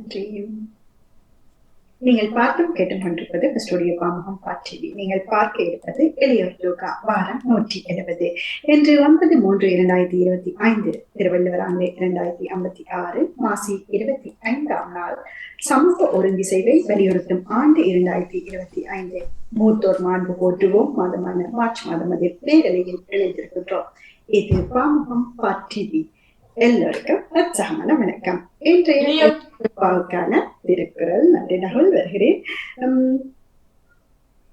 நன்றி. நீங்கள் பார்த்தும் கேட்டுக் கொண்டிருப்பது ஸ்டுடியோ பாமுகம் டிவி. நீங்கள் பார்க்க இருப்பது எளியோர் யோகா வாரம் 170 இன்று 9/3/2025 திருவள்ளுவர் ஆண்டு 2056 மாசி 25ஆம் நாள். சமூக ஒருங்கிசைவை வலியுறுத்தும் ஆண்டு 2025. மூத்தோர் மாண்பு போற்றுவோம் மாதமான மார்ச் மாதம் அதில் நேரலையில் இணைந்திருக்கின்றோம். இது பாமுகம் டிவி. எல்லோருக்கும் உற்சாகமான வணக்கம். இன்றைய திருக்குறள் நன்றினர்கள் வருகிறேன்.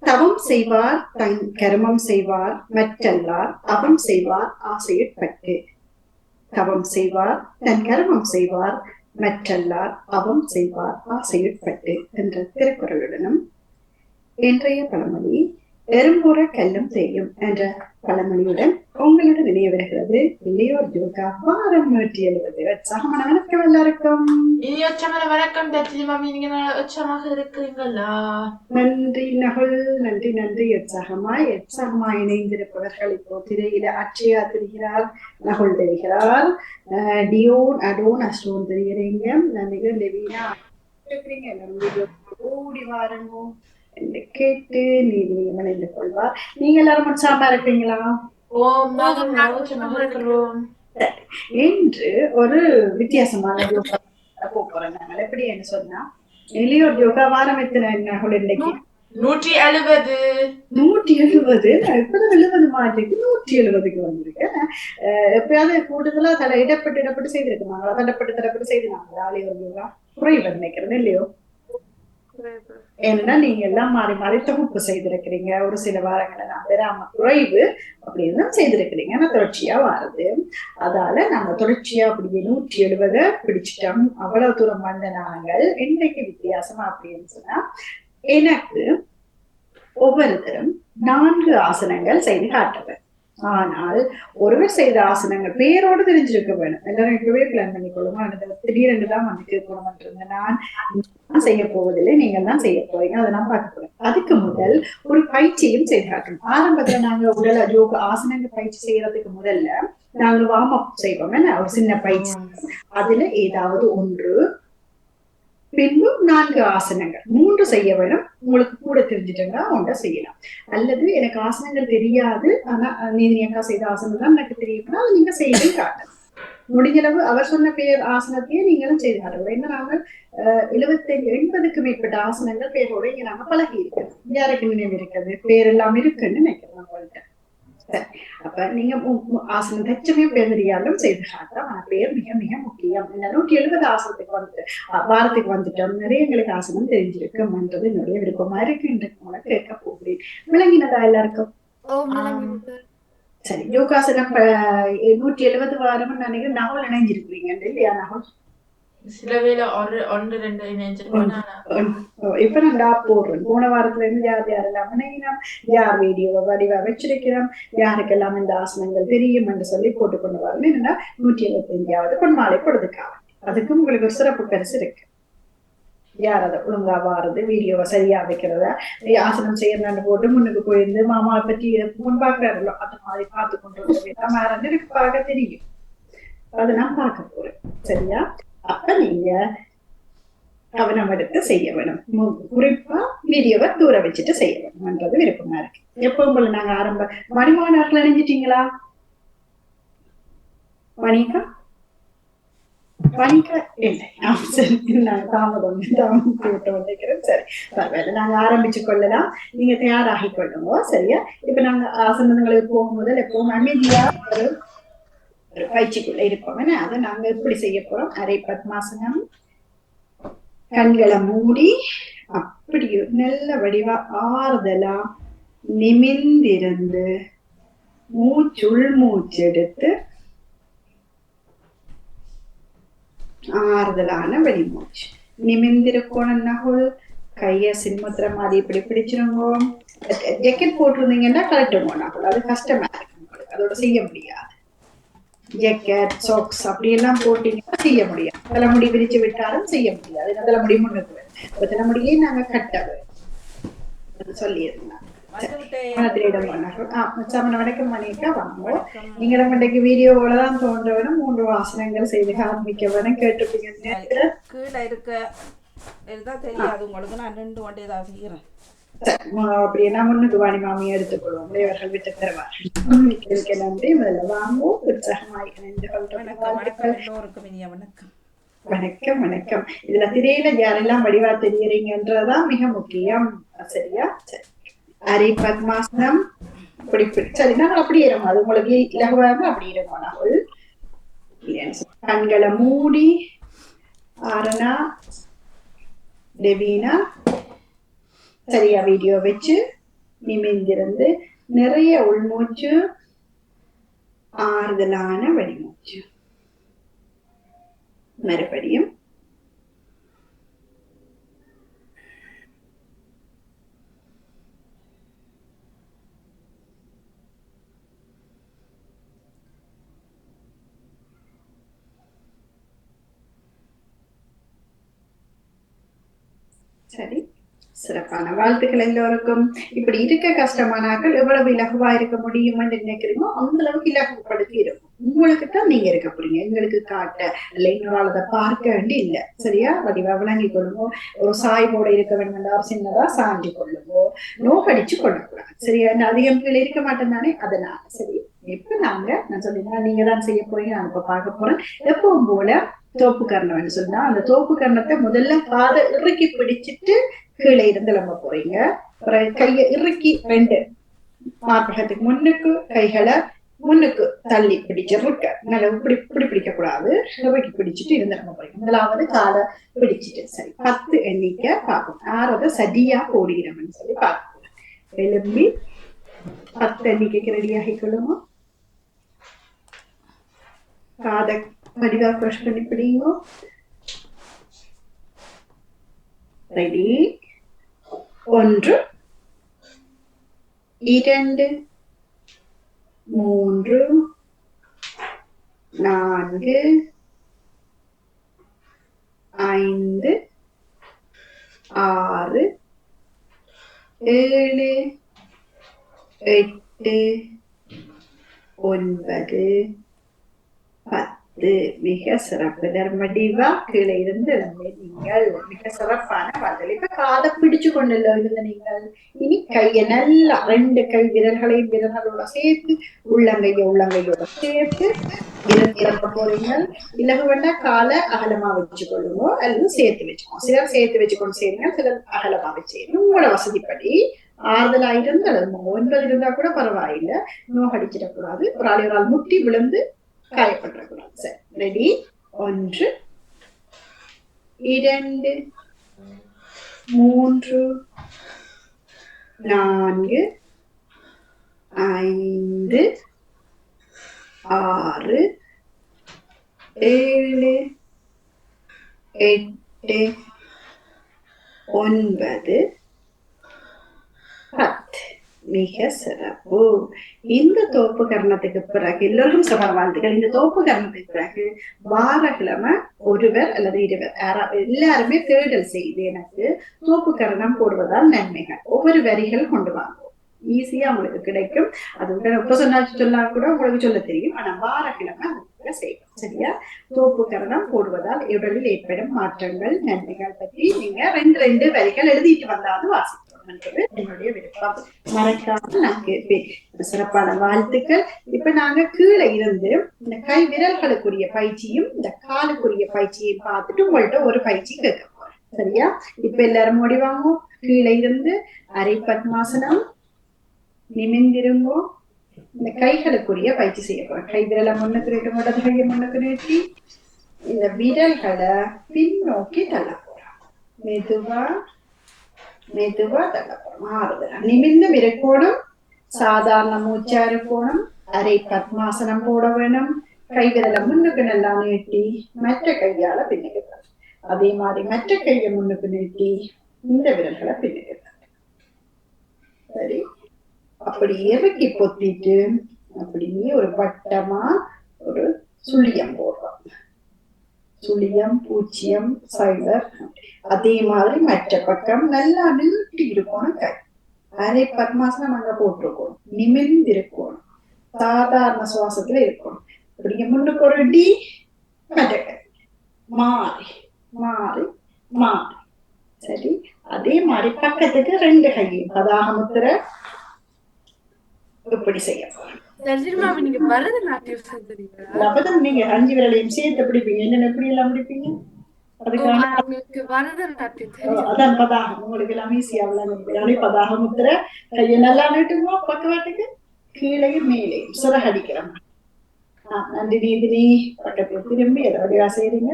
தவம் செய்வார் தன் கர்மம் செய்வார் மற்றல்லார் அவம் செய்வார் ஆசையுட்பட்டு. தவம் செய்வார் தன் கர்மம் செய்வார் மற்றல்லார் அவம் செய்வார் ஆசையுட்பட்டு என்ற திருக்குறளுடனும் இன்றைய பழமொழி எறும்புற கல்லும் செய்யும் என்ற பழமொழியுடன் உங்களுடன் இணைய வருகிறது இளையோர் யோகா வாரம் 170. உற்சாகமான வணக்கம் எல்லாருக்கும். வணக்கம் உற்சாகமாக இருக்கிறீங்களா? நன்றி நகுல், நன்றி நன்றி. உற்சாகமாய் இணைந்திருப்பவர்கள் இப்போ திரையில அச்சையா தெரிகிறார், நகுல் தெரிகிறார், டியோன் அடோன் அஸ்டோன் தெரிகிறீங்க, நன்றிகள் லெவீனா இருக்கிறீங்க. எல்லாரும் ஓடி வாரங்கோ என்று கேட்டு நீதி இணைந்து கொள்வார். நீங்க எல்லாரும் உற்சாகமா இருக்கீங்களா? என்று ஒரு வித்தியாசமான யோகா போறோம். நாங்கள் எப்படி என்ன சொன்னா, எளியோர் யோகா வாரம் எத்தனை இன்னைக்கு 170. 170. நான் இப்பதான் 70 மாட்டிக்கு 170க்கு வந்திருக்கேன். எப்பயாவது கூடுதலா இடப்பட்டு செய்திருக்காங்களா? தடப்பட்டு செய்திருக்காங்களா? எளியோர் யோகா குறைவு நினைக்கிறேன் இல்லையோ? ஏன்னா நீங்க எல்லாம் மாறி மாறி தொகுப்பு செய்திருக்கிறீங்க. ஒரு சில வாரங்களை நான் பெறாம குறைவு அப்படின்னு செய்திருக்கிறீங்க. ஆனா தொடர்ச்சியா வருது. அதால நாங்க தொடர்ச்சியா அப்படியே 170 பிடிச்சிட்டோம். அவ்வளவு தூரம் வந்த நாங்கள் இன்றைக்கு வித்தியாசமா அப்படின்னு சொன்னா, எனக்கு ஒவ்வொருத்தரும் 4 ஆசனங்கள் செய்து காட்டுவேன். ஆனால் ஒருவர் செய்த ஆசனங்கள் பேரோடு தெரிஞ்சிருக்க வேணும். எல்லாரும் இப்பவே பிளான் பண்ணிக்கொள்ளுங்க. திடீரென்று தான் வந்து கேட்கணும்ன்றது நான் செய்ய போவதில்லை, நீங்கள் தான் செய்ய போறீங்க. அதை நான் பார்க்க போறேன். அதுக்கு முதல் ஒரு பயிற்சியும் செய்து காட்டணும். ஆரம்பத்துல நாங்க உடல் யோகா ஆசனங்கள் பயிற்சி செய்யறதுக்கு முதல்ல நாங்க வார்ம் அப் செய்வோம். ஒரு சின்ன பயிற்சி. அதுல ஏதாவது ஒன்று, பின்பு 4 ஆசனங்கள் 3 செய்ய வேணும். உங்களுக்கு கூட தெரிஞ்சுட்டா ஒன்றை செய்யலாம். அல்லது எனக்கு ஆசனங்கள் தெரியாது, ஆனா நீங்க அக்கா செய்த ஆசனம் தான் எனக்கு தெரியும்னா அதை நீங்க செய்யவே காட்டணும். முடிஞ்சளவு அவர் சொன்ன பேர் ஆசனத்தையே நீங்களும் செய்து காட்டணும். ஏன்னா நாங்கள் 75-80க்கு மேற்பட்ட ஆசனங்கள் பேரோட இங்க நாங்க பழகி இருக்கிறோம். யாருக்கு நினைவு இருக்கிறது? பேர் எல்லாம் இருக்குன்னு நினைக்கிறோம் உங்கள்கிட்ட. அப்ப நீங்க ஆசனம் தச்சமே பேர் தெரியாலும் செய்து காட்டலாம். ஆனா பேர் மிக மிக முக்கியம். 170 ஆசனத்துக்கு வந்துட்டு வாரத்துக்கு வந்துட்டோம். நிறைய எங்களுக்கு ஆசனம் தெரிஞ்சிருக்கும்ன்றது என்னுடைய விருப்பமா இருக்கு. இன்றைக்கு உங்களை கேட்க போகிறேன். விளங்கினதா எல்லாருக்கும்? சரி, யோகாசனம் 170 வாரம் நினைக்கிறேன். நகல் இணைஞ்சிருக்கிறீங்க இல்லையா? நகல் சில வேலை 1-2 இணைஞ்சிருக்கேன். இப்ப நான் போடுறேன். போன வாரத்துல இருந்து யாரெல்லாம் இணையினோம், யார் வீடியோவை வடிவா வச்சிருக்கிறோம், யாருக்கெல்லாம் இந்த ஆசனங்கள் தெரியும் என்று சொல்லி போட்டுக்கொண்டு வரணும். என்னன்னா 175வது பொன்மாலை கொடுத்துக்காக அதுக்கும் உங்களுக்கு ஒரு சிறப்பு பரிசு இருக்கு. யார் அதை ஒழுங்கா வாரது, வீடியோவை சரியா வைக்கிறத, ஆசனம் செய்யறான்னு போட்டு முன்னுக்கு போயிருந்து மாமா பற்றி முன்பாக்குறாருல்லோ அது மாதிரி பார்த்து கொண்டு வேற எனக்கு பார்க்க தெரியும். அதை நான் பார்க்க போறேன். சரியா? அப்ப நீங்க கவனம் எடுத்து செய்ய வேணும். குறிப்பா வீடியோவை தூர வச்சுட்டு செய்ய வேணும்ன்றது விருப்பமா இருக்கு. எப்பவும் போல நாங்க ஆரம்ப மணிமானார்கள் இணைஞ்சிட்டீங்களா? வணிகா இல்லை. நான் தாமதம் நினைக்கிறேன். சரி, பரவாயில்ல, நாங்க ஆரம்பிச்சு கொள்ளலாம். நீங்க தயாராகி கொள்ளுங்க. சரியா? இப்ப நாங்க ஆசனங்களுக்கு போகும்போது எப்பவும் அமைதியா ஒரு பயிற்சிக்குள்ள இருப்போம். அதை நாங்க எப்படி செய்ய போறோம்? அரை பத்மாசனம். கண்களை மூடி அப்படி நல்ல வடிவா ஆறுதலா நிமிர்ந்திருந்து உள் மூச்சு எடுத்து ஆறுதலான வெளிமூச்சு. நிமிர்ந்திருக்கணும். நகுல் கைய சின்முத்திர மாதிரி இப்படி பிடிச்சிருங்க. ஜாக்கெட் போட்டிருந்தீங்கன்னா கலட்டுங்க. நகுல் அது கஷ்டமா இருக்கு, அதோட செய்ய முடியாது. ஜாக்கெட் சாக்ஸ் அப்படி எல்லாம் போட்டீங்கன்னா செய்ய முடியாது. தலைமுடி விரிச்சு விட்டாலும் செய்ய முடியாது. தலைமுடி முன்னுக்கு தலைமுடியே நாங்க கட்டவை சொல்லியிருந்தாங்க. வந்து விட்டேன். மனத்திலிடம் சமண வணக்கம் மணிக்கா வாங்க. வணக்கம். நீங்களும் இன்றைக்கு வீடியோவோலதான் தோன்ற வேணும் 3 வாசனங்கள் செய்து காண்பிக்க வேணும் கேட்டுப்பீங்க. கீழே இருக்க இதுதான் தெரியாது உங்களுக்கு. நான் 2 ஒன்றே தான் செய்கிறேன். அப்படின்னா முன்னுக்கு வாணி மாமியை எடுத்துக்கொள்வோம். இவர்கள் விட்டு தருவார்கள். நன்றி. முதல்ல வாங்குவோம். உற்சாகமாய் வணக்கம் எல்லோருக்கும் இனிய வணக்கம். வணக்கம் வணக்கம். இதுல திரையில யாரெல்லாம் வடிவா தெரியுறீங்கன்றதான் மிக முக்கியம். சரியா? சரி. அரை பத்மாசனம் இப்படி சரி நாங்கள் அப்படி இருக்கும். அது உங்களுக்கு இலகுவாக அப்படி இருக்கும். நாங்கள் கண்களை மூடி ஆரணா டெவீனா சரியா வீடியோ வச்சு நிமிர்ந்திருந்து நிறைய உள்மூச்சு ஆறுதலான வெளிமூச்சு. மறுபடியும் சரி. சிறப்பான வாழ்த்துக்கள் எல்லோருக்கும். இப்படி இருக்க கஷ்டமானாக்கள் எவ்வளவு இலகுவா இருக்க முடியும்னு நினைக்கிறீங்களோ அந்த அளவுக்கு இலகுப்படுத்தி இருக்கும். உங்களுக்கு தான் நீங்க இருக்க போறீங்க. எங்களுக்கு காட்ட இல்லை இன்னொரு அதை பார்க்க வேண்டி இல்ல. சரியா? வடிவா விளங்கி கொள்ளுமோ. ஒரு சாய்வோட இருக்க வேண்டும். ஒரு சின்னதா சாஞ்சி கொள்ளுமோ. நோக்கடிச்சு கொள்ளக்கூடாது. சரியா? அதிகம் கீழே இருக்க மாட்டேன் தானே. அதனால சரி. இப்ப நான் சொன்னீங்கன்னா நீங்க தான் செய்ய போறீங்க. நான் இப்ப பார்க்க போறேன். எப்பவும் போல தோப்பு கர்ணம் சொன்னா அந்த தோப்பு கர்ணத்தை முதல்ல காதை இறுக்கி பிடிச்சிட்டு கீழே இருந்து நம்ம போறீங்க. கையை இறுக்கி 2 மார்பகத்துக்கு முன்னுக்கு கைகளை முன்னுக்கு தள்ளி பிடிச்சிருக்க. நல்லா இப்படி பிடிக்க கூடாது. இறுக்கி பிடிச்சிட்டு இருந்து நம்ம போறீங்க. முதலாவது காலை பிடிச்சிட்டு சரி 10 எண்ணிக்கை பார்ப்போம். 6 சரியா ஓடுகிறோம்னு சொல்லி பார்ப்போம். எழும்பி 10 எண்ணிக்கைக்கு ரெடி ஆகிக்கொள்ளுமோ. காதை வடிவா க்ரஷ் பண்ணி பிடிங்கோ. ரெடி. 1 2 3 4 5 6 7 8 9 10. மிக சிறப்பு. தர்மடிவா கீழே இருந்து நீங்கள் மிக சிறப்பான பாடல். இப்ப காதை பிடிச்சு கொண்டுள்ள இருந்த நீங்கள் இனி கையை நல்லா 2 கை விரல்களையும் விரல்களோட சேர்த்து உள்ளங்கையோட சேர்த்து இறக்க போறீங்க. இலகு வேண்டா காலை அகலமா வச்சு கொள்ளுங்க அல்லது சேர்த்து வச்சுக்கோங்க. சிலர் சேர்த்து வச்சுக்கொண்டு செய்யுங்க. சிலர் அகலமா வச்சு உங்களோட வசதிப்படி ஆறுதலா இருந்து அல்லது 9 இருந்தா கூட பரவாயில்லை. நோகடிச்சிடக்கூடாது. ஒரு ஆள் முட்டி விழுந்து காயப்படக்கூடாது. சரி. ரெடி. 1 2 3 4 5 6 7 8 9 10. மிக சிறப்பு. இந்த தோப்பு கர்ணத்துக்கு பிறகு எல்லோருக்கும் சம வாழ்த்துக்கள். இந்த தோப்பு கர்ணத்துக்கு பிறகு வாரக்கிழமை ஒருவர் அல்லது 2 எல்லாருமே தேடல் செய்து எனக்கு தோப்பு கர்ணம் போடுவதால் நன்மைகள் ஒவ்வொரு வரிகள் கொண்டு வாங்குவோம். ஈஸியா உங்களுக்கு கிடைக்கும். அது இப்ப சொன்னா கூட உங்களுக்கு சொல்ல தெரியும். ஆனா வாரக்கிழமை அதுக்கு செய்யும். சரியா? தோப்பு கரணம் போடுவதால் உடலில் ஏற்படும் மாற்றங்கள் நன்மைகள் பற்றி நீங்க 2 வரிகள் எழுதிட்டு வந்தாலும் வாசிக்கணும். என்னுடைய விருப்பம். மறக்காம நான் கேட்பேன். சிறப்பான வாழ்த்துக்கள். இப்ப நாங்க கீழே இருந்து இந்த கை விரல்களுக்குரிய பயிற்சியும் இந்த காலுக்குரிய பயிற்சியும் பார்த்துட்டு உங்கள்ட்ட ஒரு பயிற்சி கேட்க போறேன். சரியா? இப்ப எல்லாரும் முடிவாங்க. கீழே இருந்து அரை பத்மாசனம் நிமிர்ந்திருங்கோ. இந்த கைகளுக்குரிய பயிற்சி செய்ய போறேன். கை விரலை முன்னுக்கு நீட்டு, இடது கையை முன்னுக்கு நீட்டி இந்த விரல்களை பின்னோக்கி தள்ள போறோம். மெதுவா தள்ள போறோம். ஆறுதலா நிமிர்ந்து இருக்கணும். சாதாரண மூச்சா இருக்கணும். அரை பத்மாசனம் போட வேணும். கை விரலை முன்னுக்கு நல்லா நீட்டி மற்ற கையால பின்னுக்கு. அதே மாதிரி மற்ற கையை முன்னுக்கு நீட்டி இந்த விரல்களை பின்னுக்கு. சரி. அப்படி இறக்கி பொத்திட்டு அப்படியே ஒரு வட்டமா ஒரு சுழியம் போடுறோம். சுழியம், பூச்சியம், சைவர். அதே மாதிரி மற்ற பக்கம் நல்லா நீட்டி இருக்கணும். கை அரை பத்மாசனம் அங்க போட்டிருக்கணும், நிமிர்ந்து இருக்கணும், சாதாரண சுவாசத்துல இருக்கணும். இப்படிங்க முன்னுக்கு ஒரு டி, மடக்க மாறி மாறி மாறி. சரி, அதே மாதிரி பக்கத்துக்கு 2 கையும் பதாக முத்திரை இப்படி செய்ய போறோம். நீங்க பரதநாட்டியம் செய்றீங்களா? அப்பதான் நீங்க 5 விரலையும் சேர்த்து பிடிப்பீங்க. என்னென்ன எப்படி எல்லாம் பிடிப்பீங்க? அதுக்கான பரதநாட்டியம் தெரியும். அதான் பதாகம். உங்களுக்கு எல்லாம் ஈஸியா விளங்குது. பதாக முத்திரை, கையை நல்லா நீட்டுங்க பக்கவாட்டுக்கு, கீழையும் மேலையும் சிறகடிக்கிறோம். நன்றி நீதினி. பக்கத்துல திரும்பி எதோடையா செய்றீங்க,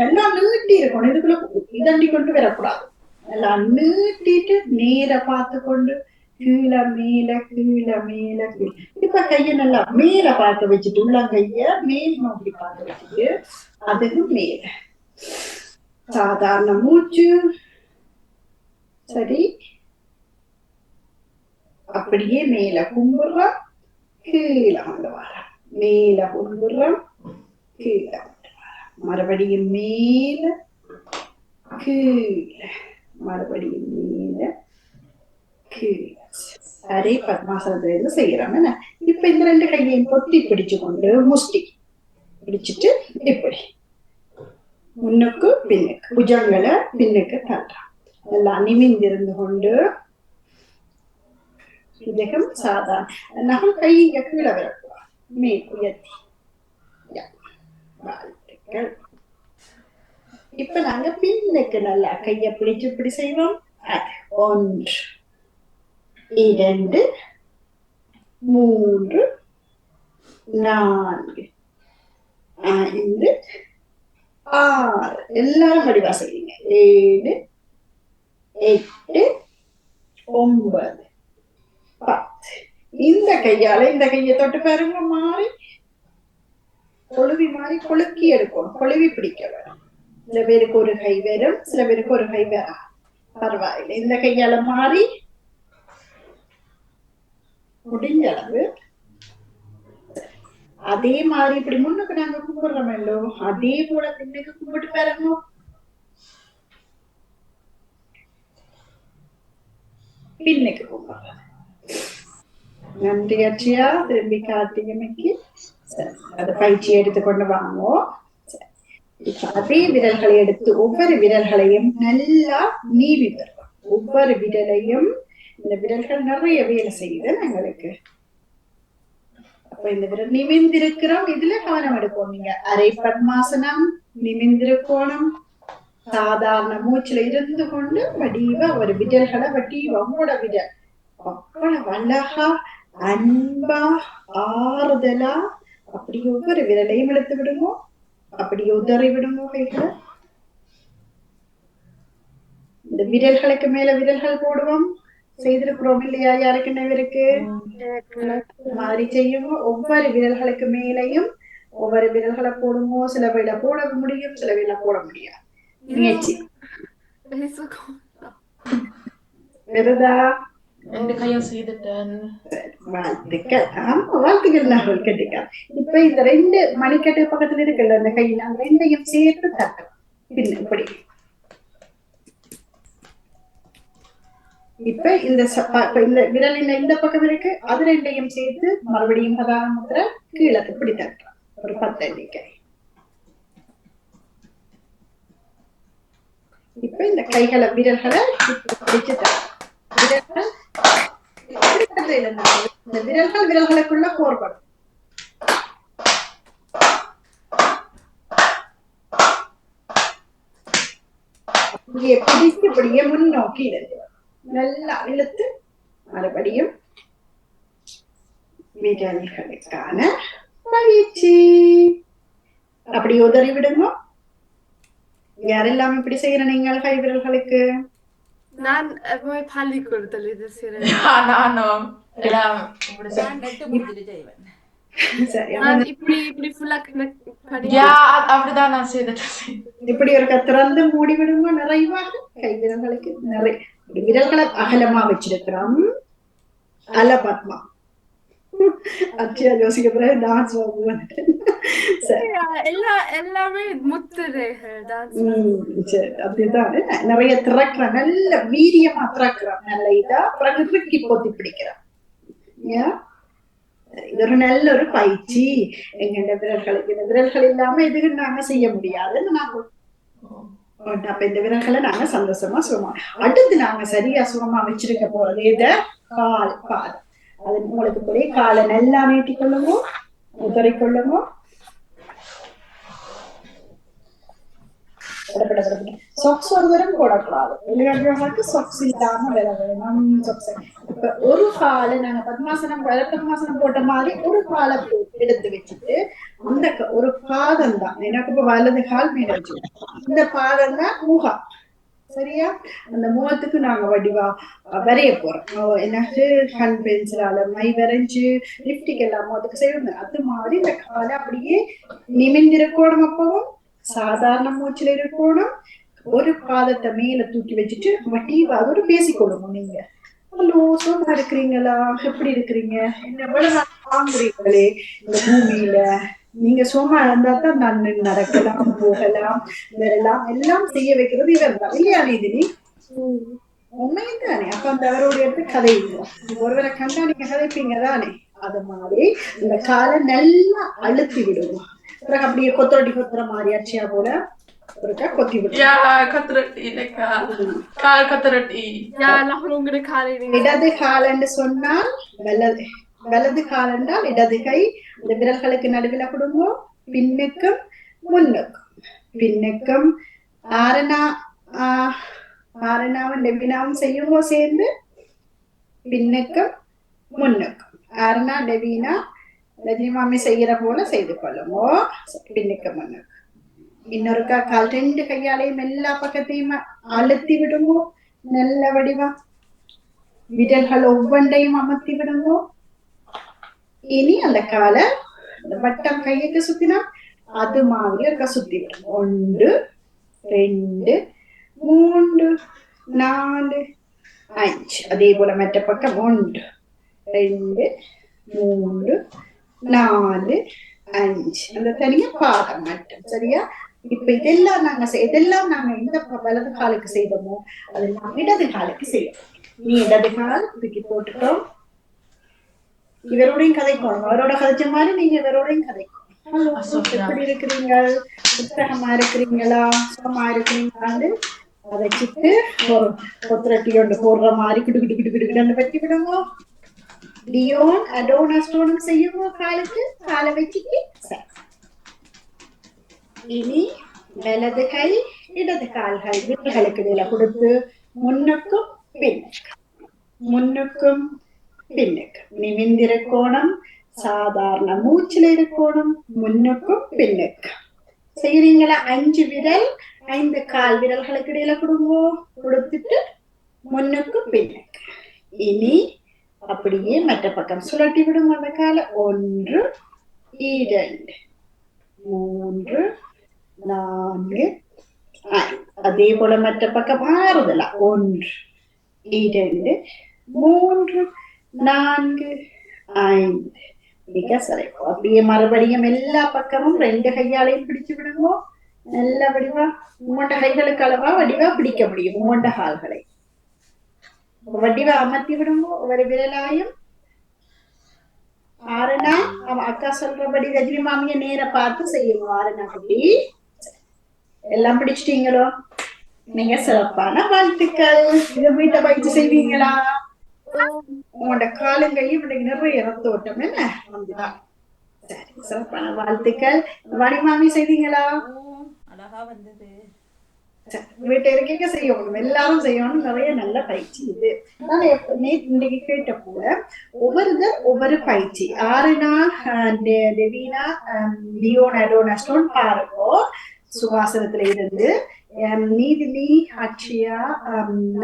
நல்லா நீட்டி இருக்கணும். இதுக்குள்ள இதண்டி கொண்டு வரக்கூடாது. நல்லா நீட்டிட்டு நேர பார்த்து கொண்டு கீழே மேல கீழே மேல கீழே. இப்ப கைய நல்லா மேல பார்த்து வச்சுட்டு, உள்ளங்கைய மேல் நோக்கி பார்த்து வச்சுட்டு, அதுவும் மேல சாதாரண மூச்சு. சரி, அப்படியே மேல கும்புறோம், கீழே கொண்டு வரோம், மேல கும்புறோம், கீழே கொண்டு வரோம், மறுபடியும் மேல கீழே, மறுபடியும் மேல கீழே. சரி, பத்மாசனத்துல இருந்து செய்யறோம். இப்ப இந்த 2 கையையும் பொத்தி பிடிச்சு கொண்டு முஷ்டி பிடிச்சிட்டு இப்படி முன்னுக்கு பின்னுக்கு, புஜங்களை பின்னுக்கு தள்ளுறோம். எல்லாம் நிமிர்ந்திருந்து கொண்டு இதகம் சாதாரண நகம் கை கீழே வரக்கூடாது, மேல் உயர்த்தி. வாழ்த்துக்கள். இப்ப நாங்க பின்னுக்கு நல்லா கையை பிடிச்சு இப்படி செய்வோம். 1 2 3 4 5 6 எல்லாரும் வடிவா செய்யுங்க. 7 8 9 10. இந்த கையால இந்த கையை தொட்டு பாருங்க, மாறி கொழுவி மாறி கொழுக்கி எடுக்கணும், கொழுவி பிடிக்க வரும். சில பேருக்கு ஒரு கை வரும், சில பேருக்கு ஒரு கை வரும், பரவாயில்லை. இந்த கையால மாறி முடிஞ்ச அளவு அதே மாதிரி இப்படி முன்னுக்கு நாங்க கும்பிடுறோமோ அதே போல பின்னுக்கு கும்பிட்டு பாருங்க. பின்னுக்கு கும்பிடுறோம். நன்றி அச்சியா. திரும்பி கார்த்திகமைக்கு அதை பயிற்சி எடுத்துக்கொண்டு வாங்குவோம். அதே விரல்களை எடுத்து ஒவ்வொரு விரல்களையும் நல்லா நீவி வருவோம். ஒவ்வொரு விரலையும் இந்த விரல்கள் நிறைய வேலை செய்யுது எங்களுக்கு. அப்ப இந்த விரல் நிமிர்ந்திருக்கிறோம், இதுல கவனம் எடுப்போம். நீங்க அரை பத்மாசனம், நிமிர்ந்திருக்கணும், சாதாரண மூச்சுல இருந்து கொண்டு வடிவா ஒரு விரல்களை வடிவா உங்களோட விரல் அவ்வளவு அழகா அன்பா ஆறுதலா அப்படி ஒவ்வொரு விரலையும் எடுத்து விடுவோம். அப்படி உதறி விடுங்க கைகளை. இந்த விரல்களுக்கு மேல விரல்கள் போடுவோம். செய்திருக்கிறோம் இல்லையா? யாருக்கு நினைவிருக்கு? மாதிரி செய்யுங்க. ஒவ்வொரு விரல்களுக்கு மேலையும் ஒவ்வொரு விரல்களை போடுங்க. சில வேளை போட முடியும், சில வேளை போட முடியாது. முயற்சி. வருதா? 2 கையும் செய்துட்டேன். வாழ்த்துக்கள். ஆமா, வாழ்த்துக்கள். நாங்கள் கட்டிக்கலாம். இப்ப இந்த 2 மணிக்கட்டு பக்கத்துல இருக்குல்ல, அந்த கையில அந்த 2ஐயும் சேர்த்து தட்டலாம். பின்ன இப்படி. இப்ப இந்த விரலின் இந்த பக்கம் இருக்கு, அது 2ஐயும் சேர்த்து மறுபடியும் பதாகம் முத்திரை கீழே இப்படி தட்டலாம். ஒரு 10 எண்ணிக்கை. இப்ப இந்த கைகளை விரல்களை பிடிச்சு தரலாம். இந்த விரல்கள் விரல்களுக்குள்ள போர்படும். இங்கே பிடித்து இப்படியே முன்னோக்கி நல்லா இழுத்து மறுபடியும் விரல்களுக்கான பயிற்சி. அப்படி உதறி விடுங்க. யாரெல்லாம் இப்படி செய்யற நீங்கள் கை விரல்களுக்கு? நான் பள்ளிக்கூடத்துல இது செய்றேன். நானும் எல்லாம் இப்படி செய்வேன். சரி, இப்படி இப்படி ஃபுல்லா அப்படிதான் நான் செய்துட்டேன். இப்படி ஒரு திறந்து மூடி விடுங்க. நிறைவாக கை விரல்களுக்கு நிறைய விரல்களை அகலமா வச்சிருக்கிறோம். அலபத்மா அச்சியா யோசிக்க பிறகு டான்ஸ் வந்துட்டு சரி. எல்லாமே முத்திரைகள் டான்ஸ். சரி அப்படிதான் நிறைய திறக்கிறான், நல்ல வீரியமா திறக்கிறான், நல்ல இதா பிறகு இறுக்கி போத்தி பிடிக்கிறான். ஏன் இது ஒரு நல்ல ஒரு பயிற்சி. எங்க விரல்களுக்கு இந்த விரல்கள் இல்லாம எதுக்கு நாங்க செய்ய முடியாதுன்னு நாங்க அப்ப இந்த விரல்களை நாங்க சந்தோஷமா சுகமா அடுத்து நாங்க சரியா சுகமா வச்சிருக்க போறது இத கால் பாதம். அது உங்களுக்கு போய் காலை நல்லா நீட்டி கொள்ளுங்க, உதறி கொள்ளுங்க. சொக்ஸ் ஒரு தரம் போடக்கூடாது, விளையாடுறவங்களுக்கு சொக்ஸ் இல்லாம வேலை வேணும். இப்ப ஒரு காலை நாங்க பத்மாசனம் போட்ட மாதிரி ஒரு காலை எடுத்து வச்சுட்டு அந்த ஒரு பாதம் தான் எனக்கு இப்ப வலது கால் மேல வச்சு இந்த பாதம் தான் முகம். சரியா? அந்த முகத்துக்கு நாங்க வடிவா வரைய போறோம். எனக்கு கண் பென்சிலால மை வரைஞ்சு லிப்டிக் எல்லாம் முகத்துக்கு செய்யணும். அது மாதிரி இந்த காலை அப்படியே நிமிந்திருக்கணும், அப்பவும் சாதாரண மூச்சுல இருக்கணும். ஒரு பாதத்தை மேல தூக்கி வச்சுட்டு வடிவா அதோட பேசிக்கொள்ளணும். நீங்க ஹலோ சோமா இருக்கிறீங்களா, எப்படி இருக்கிறீங்க, என்ன வாங்குறீங்களே இந்த பூமியில, நீங்க சோமா இருந்தா தான் நான் நடக்கலாம், போகலாம், வரலாம், எல்லாம் செய்ய வைக்கிறது இவர் தான் இல்லையா நீதினி? உண்மையும் தானே. அப்ப அந்த அவரோட எடுத்து கதைங்க, ஒருவரை கண்டா நீங்க கதைப்பீங்க தானே. அது மாதிரி இந்த காலை நல்லா அழுத்தி விடுவோம். பிறகு அப்படியே கொத்துற மாதிரி அச்சியா போல ஒருக்கா கொத்தி விடுவோம். இடது காலன்னு சொன்னால் வலது கால் என்றால் இடது கை இந்த விரல்களுக்கு நடுவில் கொடுங்க. பின்னுக்கும் முன்னுக்கும், பின்னுக்கும் ஆரணாவும் டெபினாவும் செய்யுமோ சேர்ந்து பின்னுக்கும் முன்னுக்கும். ஆரணா டெபினா ரஜினிமாமி செய்யற போல செய்து கொள்ளுமோ, பின்னுக்கு முன்னுக்கு. இன்னொருக்கா கால் ரெண்டு கையாலையும் எல்லா பக்கத்தையும் அழுத்தி விடுமோ, நல்ல வடிவா விரல்கள் ஒவ்வொன்றையும் அமர்த்தி விடுமோ. இனி அந்த காலை வட்டம் கையுக்கு சுத்தினா அது மாதிரி இருக்க சுத்தி விடும். 1 2 3 4 5. அதே போல மற்ற பக்கம் 1 2 3 4 5. அந்த தனியா பாதம் மட்டும். சரியா? இப்ப இதெல்லாம் நாங்க இந்த வலது காலுக்கு செய்தோமோ அதெல்லாம் இடது காலுக்கு செய்யணும். நீ இடது கால் தூக்கி போட்டுட்டோம், இவரோடையும் கதைக்கணும், அவரோட கதைச்ச மாதிரி நீங்க இவரோடையும் கதைக்கணும். ஹலோ எப்படி இருக்கிறீங்க, உற்சாகமா இருக்கிறீங்களா, சுகமா இருக்கிறீங்களான்னு கதைச்சிட்டு ஒரு கொத்திரட்டி ஒன்று போடுற மாதிரி கிட்டு கிட்டு கிட்டு கிட்டு வெட்டி விடுங்க. டியோன் அடோனஸ்டோனும் செய்யுங்க. காலுக்கு காலை வச்சுட்டு இனி வலது கை இடது கால்கள் விரல்களுக்கு இடையில கொடுத்து முன்னுக்கும் பின்னுக்கும் நிமிந்திருக்கோணம். சாதாரண மூச்சுல இருக்கணும், முன்னுக்கும் பின்னுக்கும். செய்யறீங்களா? 5 விரல் 5 கால் விரல்களுக்கு இடையில கொடுத்துட்டு முன்னுக்கும் பின்னுக்கு. இனி அப்படியே மற்ற பக்கம் சுழட்டி விடுங்க அந்த காலை. 1 2 3 4 5. அதே போல மற்ற பக்கம் ஆறுதலா 1 2 3 4 5. மிக சரி. அப்படியே மறுபடியும் எல்லா பக்கமும் 2 கையாலையும் பிடிச்சு விடுங்க. நல்ல வடிவா 3 கைகளுக்கு அளவா வடிவா பிடிக்க முடியும். 3 கால்களை வடிவா அமர்த்தி விடுங்க. ஒரு விரலாயும் ஆரணா அக்கா சொல்றபடி ரஜினி மாமிய நேர பார்த்து செய்யணும். ஆரணா அப்படி எல்லாம் பிடிச்சிட்டீங்களோ? நீங்க சிறப்பான வாழ்த்துக்கள். இதை வீட்டை பயிற்சி செய்வீங்களா? உங்களோட காலங்கையும் நிறைய ரத்தோட்டம் என்ன வந்துதான். சரி, சிறப்பான வாழ்த்துக்கள். வாணிமாமி செய்வீங்களா? அழகா வந்தது. வீட்டை இருக்கீங்க செய்யணும், எல்லாரும் செய்யணும். நிறைய நல்ல பயிற்சி இது. நான் இன்னைக்கு கேட்ட போல ஒவ்வொரு பயிற்சி ஆறுனா டெவினா லியோன் அடோனஸ்டோன் பாருங்கோ. சுகாசனத்துல இருந்து நீதினி அட்சியா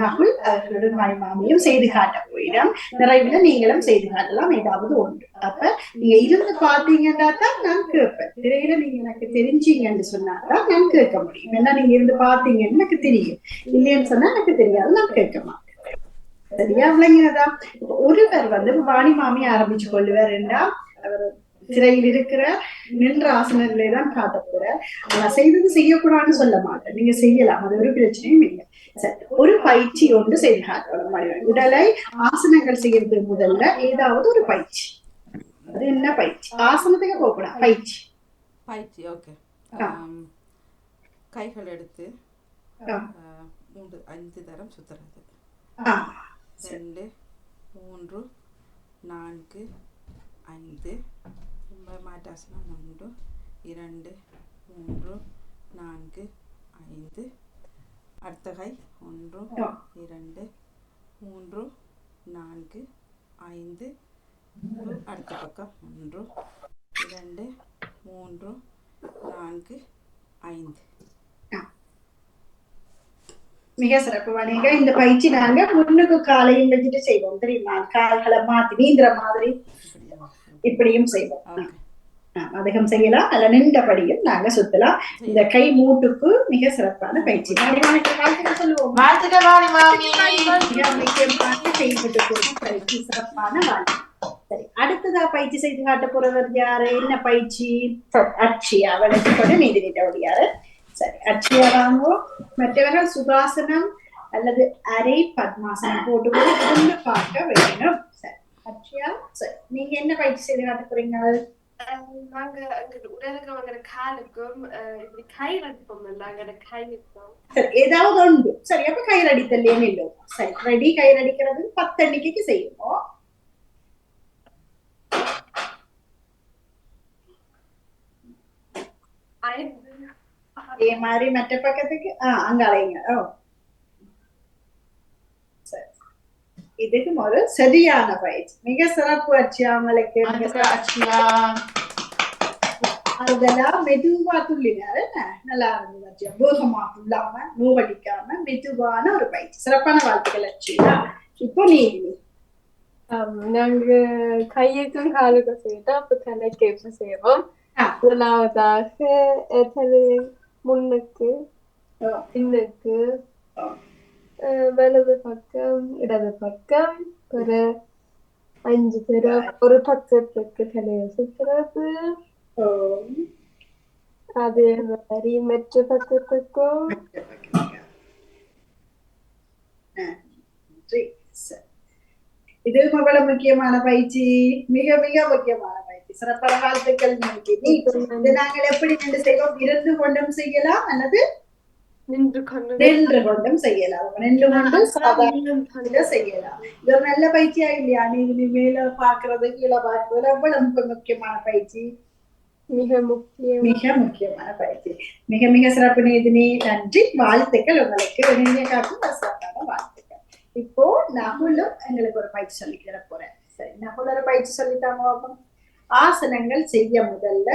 நகுல் அவர்களுடன் மணிமாமியும் செய்து காட்ட போயிடும். நிறைவுல நீங்களும் செய்து காட்டலாம் ஏதாவது ஒன்று. அப்ப நீங்க இருந்து பாத்தீங்கன்னா தான் நான் கேட்பேன். திரையில நீங்க எனக்கு தெரிஞ்சீங்கன்னு சொன்னாதான் நான் கேட்க முடியும். ஏன்னா நீங்க இருந்து பாத்தீங்கன்னு எனக்கு தெரியும், இல்லைன்னு சொன்னா எனக்கு தெரியாது, நான் கேட்க மாட்டேன். சரியா விளங்கினதா? ஒருவர் வந்து வாணி மாமி ஆரம்பிச்சு கொள்ளுவாருன்னா அவர் சிறையில் இருக்கிற நின்ற ஆசனங்களே தான் காட்ட போற. ஆனா செய்தது செய்யக்கூடாதுன்னு சொல்ல மாட்டேன், நீங்க செய்யலாம், அது ஒரு பிரச்சனையும் இல்லை. சரி, ஒரு பயிற்சி ஒன்று செய்து காட்டணும். உடலை ஆசனங்கள் செய்யறது முதல்ல ஏதாவது ஒரு பயிற்சி. அது என்ன பயிற்சி? ஆசனத்துக்கு போகக்கூடாது, பயிற்சி. பயிற்சி ஓகே. கைகள் எடுத்து 3-5 தரம் சுத்துறது. 2 3 4 5. மாட்டாசனம் 1 2 3 4 5. அடுத்த கை 1 2 3 4 5. அடுத்த பக்கம் 1 2 3 4 5. மிக சிறப்பு வணிக. இந்த பயிற்சி நாங்க முன்னுக்கு காலையும் வச்சுட்டு செய்வோம் தெரியுமா? கால்களை மாத்தி நீந்திர மாதிரி இப்படியும் செய்வோம். அதிகம் செய்யலாம், அல்ல நின்றபடியும் நாங்க சுத்தலாம். இந்த கை மூட்டுக்கு மிக சிறப்பான பயிற்சி. சொல்லுவோம் மிக முக்கியமான கை மூட்டுக்கு பயிற்சி, சிறப்பான வாழ்க்கை. சரி, அடுத்ததா பயிற்சி செய்து காட்ட போறவர் யாரு? என்ன பயிற்சி? அட்சியா. வளர்ச்சி கொண்டு நீதிட்ட யாரு? சரி, அட்சியா வாங்கோ. மற்றவர்கள் சுகாசனம் அல்லது அரை பத்மாசனம் போட்டு பார்க்க வேணும். சரி அட்சியா, சரி நீங்க என்ன பயிற்சி செய்து காட்ட போறீங்க? நாங்க உடலுக்கு அவங்க காலுக்கும் இப்படி கயிறு அடிப்போம், நாங்க கயிறுப்போம். சரி, ஏதாவது உண்டு. சரி, அப்ப கயிறு அடித்தல்லே இல்லை. சரி, ரெடி. கயிறு அடிக்கிறது 10 எண்ணிக்கைக்கு செய்யணும். அதே மாதிரி மற்ற பக்கத்துக்கு அங்க அலைங்க. சரி, இதுக்கு ஒரு சரியான பயிற்சி. மிக சிறப்பு அட்சியா. அவங்களுக்கு அதெல்லாம் மெதுவா துள்ளினாரு, நல்லா இருந்துச்சு. வேகமா துள்ளாம நோவடிக்காம மெதுவான ஒரு பயிற்சி. சிறப்பான வாழ்த்துக்கள் அட்சியா. இப்போ நீங்க நாங்க கையுக்கும் காலுக்கும் செய்யட்டோம், அப்ப தலைக்கு செய்வோம். முதலாவதாக தலையை முன்னுக்கு பின்னுக்கு வலது பக்கம் இடது பக்கம் ஒரு 5 தடவை ஒரு பக்கத்துக்கு தலையை சுத்துறது. அதே மாதிரி மற்ற பக்கத்துக்கும். இது அவ்வளவு முக்கியமான பயிற்சி, மிக மிக முக்கியமான பயிற்சி. சிறப்பான வாழ்த்துக்கள். இது நாங்கள் எப்படி நின்று செய்வோம்? இருந்து கொண்டும் செய்யலாம் அல்லது நின்று கொண்டும் செய்யலாம். நின்று கொண்டு செய்யலாம். இது ஒரு நல்ல பயிற்சியா இல்லையா? நீ மேல பாக்குறது கீழே பாக்குறது எவ்வளவு முக்கியமான பயிற்சி, மிக முக்கியமான பயிற்சி. மிக மிக சிறப்பு நீதினி. நன்றி, வாழ்த்துக்கள் உங்களுக்கு. சிறப்பான வாழ்த்துக்கள். இப்போ நகுலும் எங்களுக்கு ஒரு பயிற்சி சொல்லி தர போறேன். சரி, நகுல ஒரு பயிற்சி சொல்லித்தாங்க. ஆசனங்கள் செய்ய முதல்ல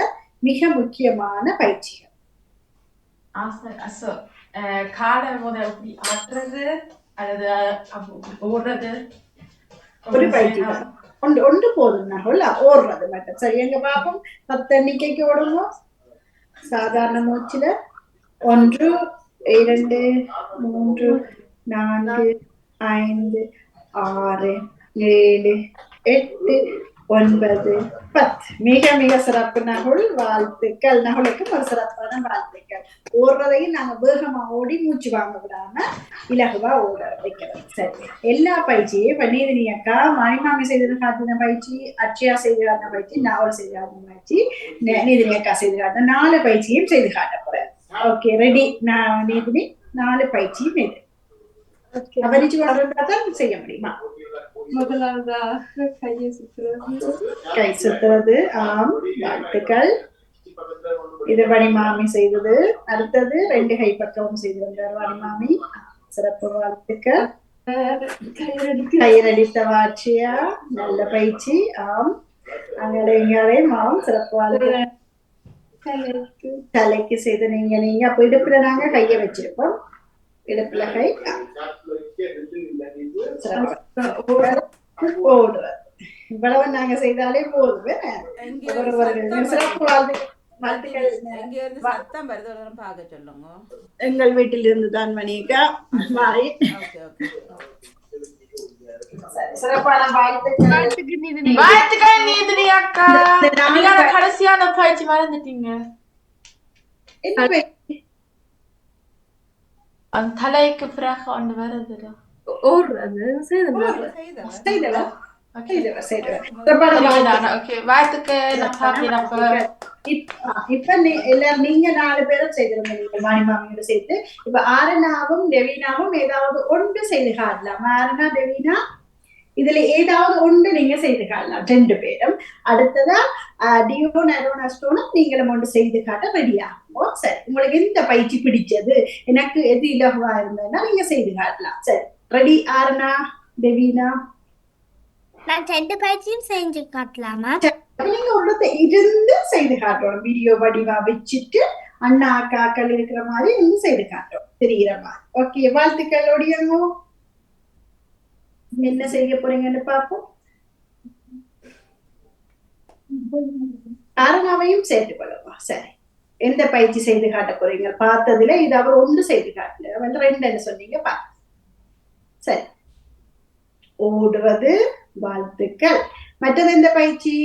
மிக முக்கியமான பயிற்சிகள். காலை முதல் எப்படி ஆட்டுறது அல்லது ஓடுறது ஒரு பயிற்சி ஒன்று போதும். நகுல் ஓடுறது மட்டும். சரி, எங்க பாப்போம் 10 எண்ணிக்கைக்கு ஓடுவோம். சாதாரண மூச்சுல 1 2 3 4 5 6 7 8 9 10. மிக மிக சிறப்பு நகுல், வாழ்த்துக்கள். நகுலுக்கு ஒரு சிறப்பான வாழ்த்துக்கள். ஓடுறதையும் நாங்க வேகமா ஓடி மூச்சு வாங்க விடாம இலகுவா ஓட வைக்கிறோம். சரி, எல்லா பயிற்சியும் இப்ப நீதினி அக்கா மணிமாமி செய்து காட்டின பயிற்சி, அட்சயா செய்து காட்டின பயிற்சி, நாவல் செய்து காட்டின பயிற்சி, நீதினி அக்கா செய்து காட்டின 4 பயிற்சியும் செய்து காட்ட போறேன். Okay, ready? நீதினி 4 பயிற்சியும் இது அவரிச்சு கொண்டு செய்ய முடியுமா? முதலாவதாக கையை சுத்துறது. கை சுத்துறது. ஆம், வாழ்த்துக்கள். இது வணிமாமி செய்தது. அடுத்தது 2 கை பக்கமும் செய்து வந்தார் வணிமாமி. சிறப்பு, வாழ்த்துக்கள். கயிறடித்த வாட்சியா, நல்ல பயிற்சி. ஆம், அங்கே இங்காலே மாவும் சிறப்பு, வாழ்த்துக்கள். தலைக்கு செய்த நீங்க அப்ப இடுப்புல நாங்க கைய வச்சிருப்போம். இடுப்புல கை ஓடுறது. இவ்வளவு நாங்க செய்தாலே போதும். சிறப்பு, வாழ்த்துக்கள். எங்கள் வீட்டில் இருந்து தான் மணிக்கா. சரி சிறப்பான வாழ்த்துக்கள். வாழ்த்துக்கள் நீதினி அக்கா. இந்த நாலு நீங்க கடைசியான பயிற்சி மறந்துட்டீங்க. என்ன பயிற்சி? அந்த தலைக்கு பிறகு ஒன்று வருது. ஓடுறது செய்தேன். செய்தவா? ஓகே செய்தவா. சிறப்பான வாழ்த்துக்கள். ஓகே வாழ்த்துக்கள். நான் பார்க்கிறப்ப இப்ப எல்லாரும் நீங்க 4 பேரும் செய்திருந்தீங்க மாணிமாமியோட சேர்த்து. இப்ப ஆரனாவும் டெவினாவும் ஏதாவது ஒன்று செய்து காட்டலாம். ஆரனா டெவினா இதுல ஏதாவது ஒன்று நீங்க செய்து காட்டலாம் 2 பேரும். அடுத்ததா டியோன் அரோனாஸ்டோனும் நீங்களும் ஒன்று செய்து காட்ட ரெடியாகுமோ? சரி, உங்களுக்கு எந்த பயிற்சி பிடிச்சது, எனக்கு எது இலகுவா இருந்ததுன்னா நீங்க செய்து காட்டலாம். சரி, ரெடி ஆரனா டெவினா? நான் 2 பயிற்சியும் செஞ்சு காட்டலாமா? நீங்க உள்ளத இருந்து செய்து காட்டுறோம். வீடியோ வடிவா வச்சுட்டு அண்ணா அக்காக்கள் இருக்கிற மாதிரி நீங்க செய்து காட்டுறோம், தெரிகிற மாதிரி. ஓகே, வாழ்த்துக்கள். ஒடியமோ என்ன செய்ய போறீங்கன்னு பார்ப்போம். அரணாவையும் சேர்த்து கொள்ளுமா? சரி, எந்த பயிற்சி செய்து காட்ட போறீங்க? பார்த்ததுல இது அவர் ஒன்று செய்து காட்டல, அவன் 2 சொன்னீங்க. பாருங்க. சரி, ஓடுவது. வாழ்த்துக்கள். மற்றது எந்த பயிற்சி?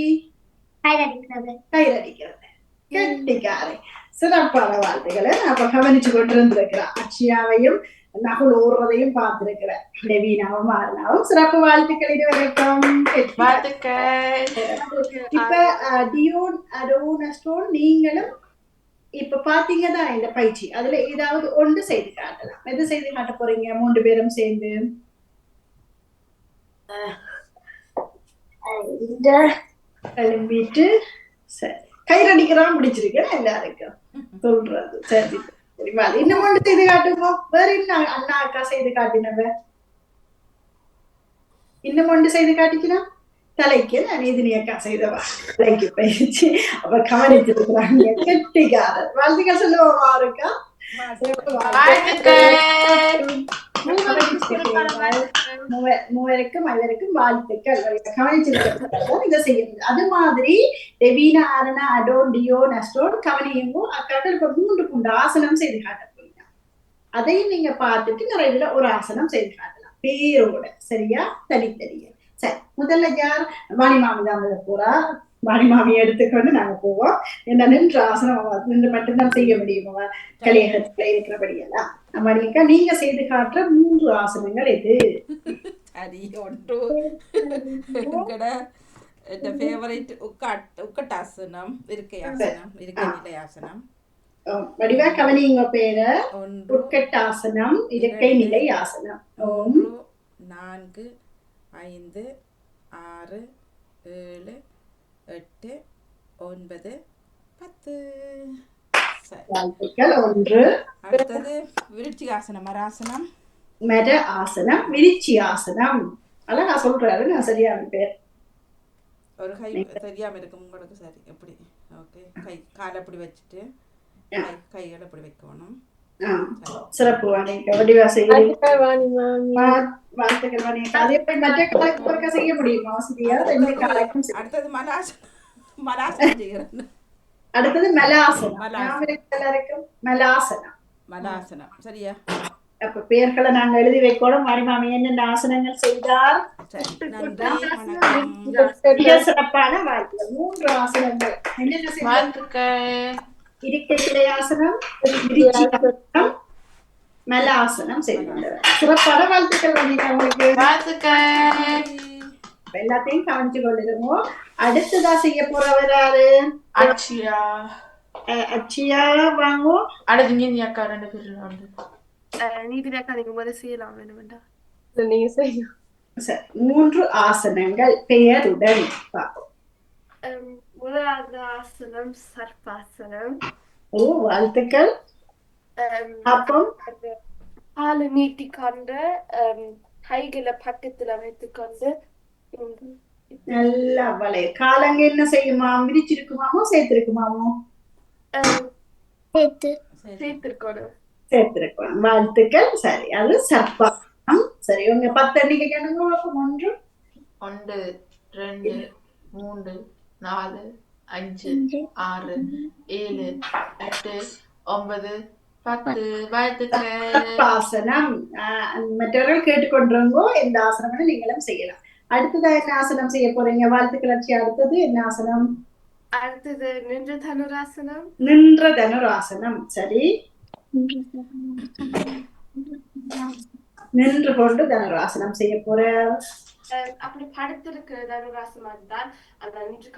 கையடிக்கிறது. கெட்டிக்காரை. சிறப்பான வாழ்த்துக்களை அப்ப கவனிச்சு கொண்டிருந்திருக்கிறான். அக்ஷயாவையும் நகுல் ஓடுறதையும் பார்த்திருக்கிறேன். டெவினாவும் ஆர்னாவும் சிறப்பு வாழ்த்துக்கள். இதுவரைக்கும் இப்ப டியோன் அரோனஸ்டோன் நீங்களும் இப்ப பாத்தீங்கன்னா இந்த பயிற்சி அதுல ஏதாவது ஒன்று செய்து காட்டலாம். எது செய்து காட்ட போறீங்க 3 பேரும் சேர்ந்து? கிளம்பிட்டு சரி கைரடிக்கிறான் பிடிச்சிருக்கேன் எல்லாருக்கும் சொல்றது. சரி சரிமா, இன்னும் ஒன்று செய்து காட்டுமோ? வேற என்ன அண்ணா அக்கா செய்து காட்டினவ? இன்னும் ஒன்று செய்து காட்டிக்கலாம். தலைக்கு நீதினி அக்கா செய்தவா தலைக்கு பயிற்சி அப்ப கவனிச்சிருக்கிறாங்க. கெட்டிக்காரர். வாழ்த்துக்கள் சொல்லுவோமா இருக்கா? மூவருக்கும் வாழ்த்துக்கள். கவனிச்சிருக்க இதை செய்யுங்க. அது மாதிரி டெவினா ஆரனா அடோன் டியோன் அஸ்டோன் கவனியுங்கோ. அக்காக்கள் இப்ப 3 ஆசனம் செய்து காட்ட போறீங்க. அதையும் நீங்க பார்த்துட்டு நிறைய ஒரு ஆசனம் செய்து காட்டலாம் பேரோட. சரியா? தனித்தனியா. சரி, முதல்ல யார்? வாணிமாமி தான் போறா. வாணிமாமியை எடுத்துக்கொண்டு நாங்க போவோம். என்ன நின்று ஆசனம் நின்று மட்டும்தான் செய்ய முடியும் கலியகத்துல இருக்கிறபடியெல்லாம். மணியக்கா, நீங்க செய்து காட்டுற 3 ஆசனங்கள் எது? சரி, ஒன்று என் ஃபேவரட் உக்கட்டாசனம், இருக்கை ஆசனம், இருக்கை நிலை ஆசனம். வடிவா கவனிங்க பேர. உட்கட்டாசனம், இருக்கை நிலை ஆசனம். 3 4 5 6 7 8 9 10. வாழ்த்துக்கள். 1. அடுத்தது விருட்சி ஆசனம், மராசனம். மர ஆசனம், விரிச்சி ஆசனம். அதான் நான் சொல்றாரு, நான் சரியான பேர். ஒரு கை தெரியாம இருக்கும் உங்களுக்கு. சரி, எப்படி? ஓகே, காலை அப்படி வச்சுட்டு கைகளை அப்படி வைக்கணும். சிறப்பு வாணிக்கா. வடிவா செய்ய வாழ்த்துக்கள் வாணிக்கா. அதே போய் மற்ற காலைக்கு செய்ய முடியுமா? அடுத்தது மலாசனம் செய்யறேன். அடுத்தது மலாசனம். எல்லாருக்கும் மலாசனம். மலாசனம் சரியா? அப்ப பெயர்களை நாங்க எழுதி வைக்கணும். மணிமாமி என்னென்ன ஆசனங்கள் செய்தார். சிறப்பான வாழ்த்துக்கள். 3 ஆசனங்கள் என்னென்ன செய்தார்? இருக்கை நிலை ஆசனம், விரிச்சி ஆசனம், மலாசனம் செய்தார். சிறப்பான வாழ்த்துக்கள் வாணிக்கா உங்களுக்கு. எல்லாத்தையும் கவனிச்சு கொள்ளுமோ. அடுத்ததா செய்ய போறவர் யாரு? அக்ஷயா. அக்ஷயா வாங்கோ. அடுத்து நீதி அக்கா 2 பேரும். நீதினி அக்கா நீங்க முதல்ல செய்யலாம் வேணுமெண்டா? நீங்க செய்யலாம். சரி, 3 ஆசனங்கள் பெயருடன் பார்ப்போம். முதலாவது ஆசனம் சர்பாசனம். ஓ, வாழ்த்துக்கள். அப்போ காலை நீட்டிக்கொண்டு கைகளை பக்கத்துல வைத்துக்கொண்டு நல்லா வளைய. காலங்க என்ன செய்யுமா? விரிச்சிருக்குமாமோ சேர்த்திருக்குமாமோ? சேர்த்திருக்கணும். சேர்த்திருக்கணும். வாழ்த்துக்கள். சரி, அது சர்பாசனம். சரி, உங்க 10 எண்ணிக்கை கேளுங்க. 1 1 2 3 4 5 6 7 8 9 10. வாழ்த்துக்கள். சர்பாசனம். மற்றவர்கள் கேட்டுக்கொண்டிருங்கோ. எந்த ஆசனம் நீங்களும் செய்யலாம். அடுத்ததா என்ன ஆசனம் செய்ய போறீங்க? வாழ்த்துக்கள் லட்சியா. அடுத்தது என்ன ஆசனம்? அடுத்தது நின்ற தனுராசனம். நின்ற தனுராசனம். சரி, நின்று கொண்டு தனுராசனம் செய்ய போற. அப்படி படுத்திருக்கிற தனுராசனம் தான் அதான் நின்று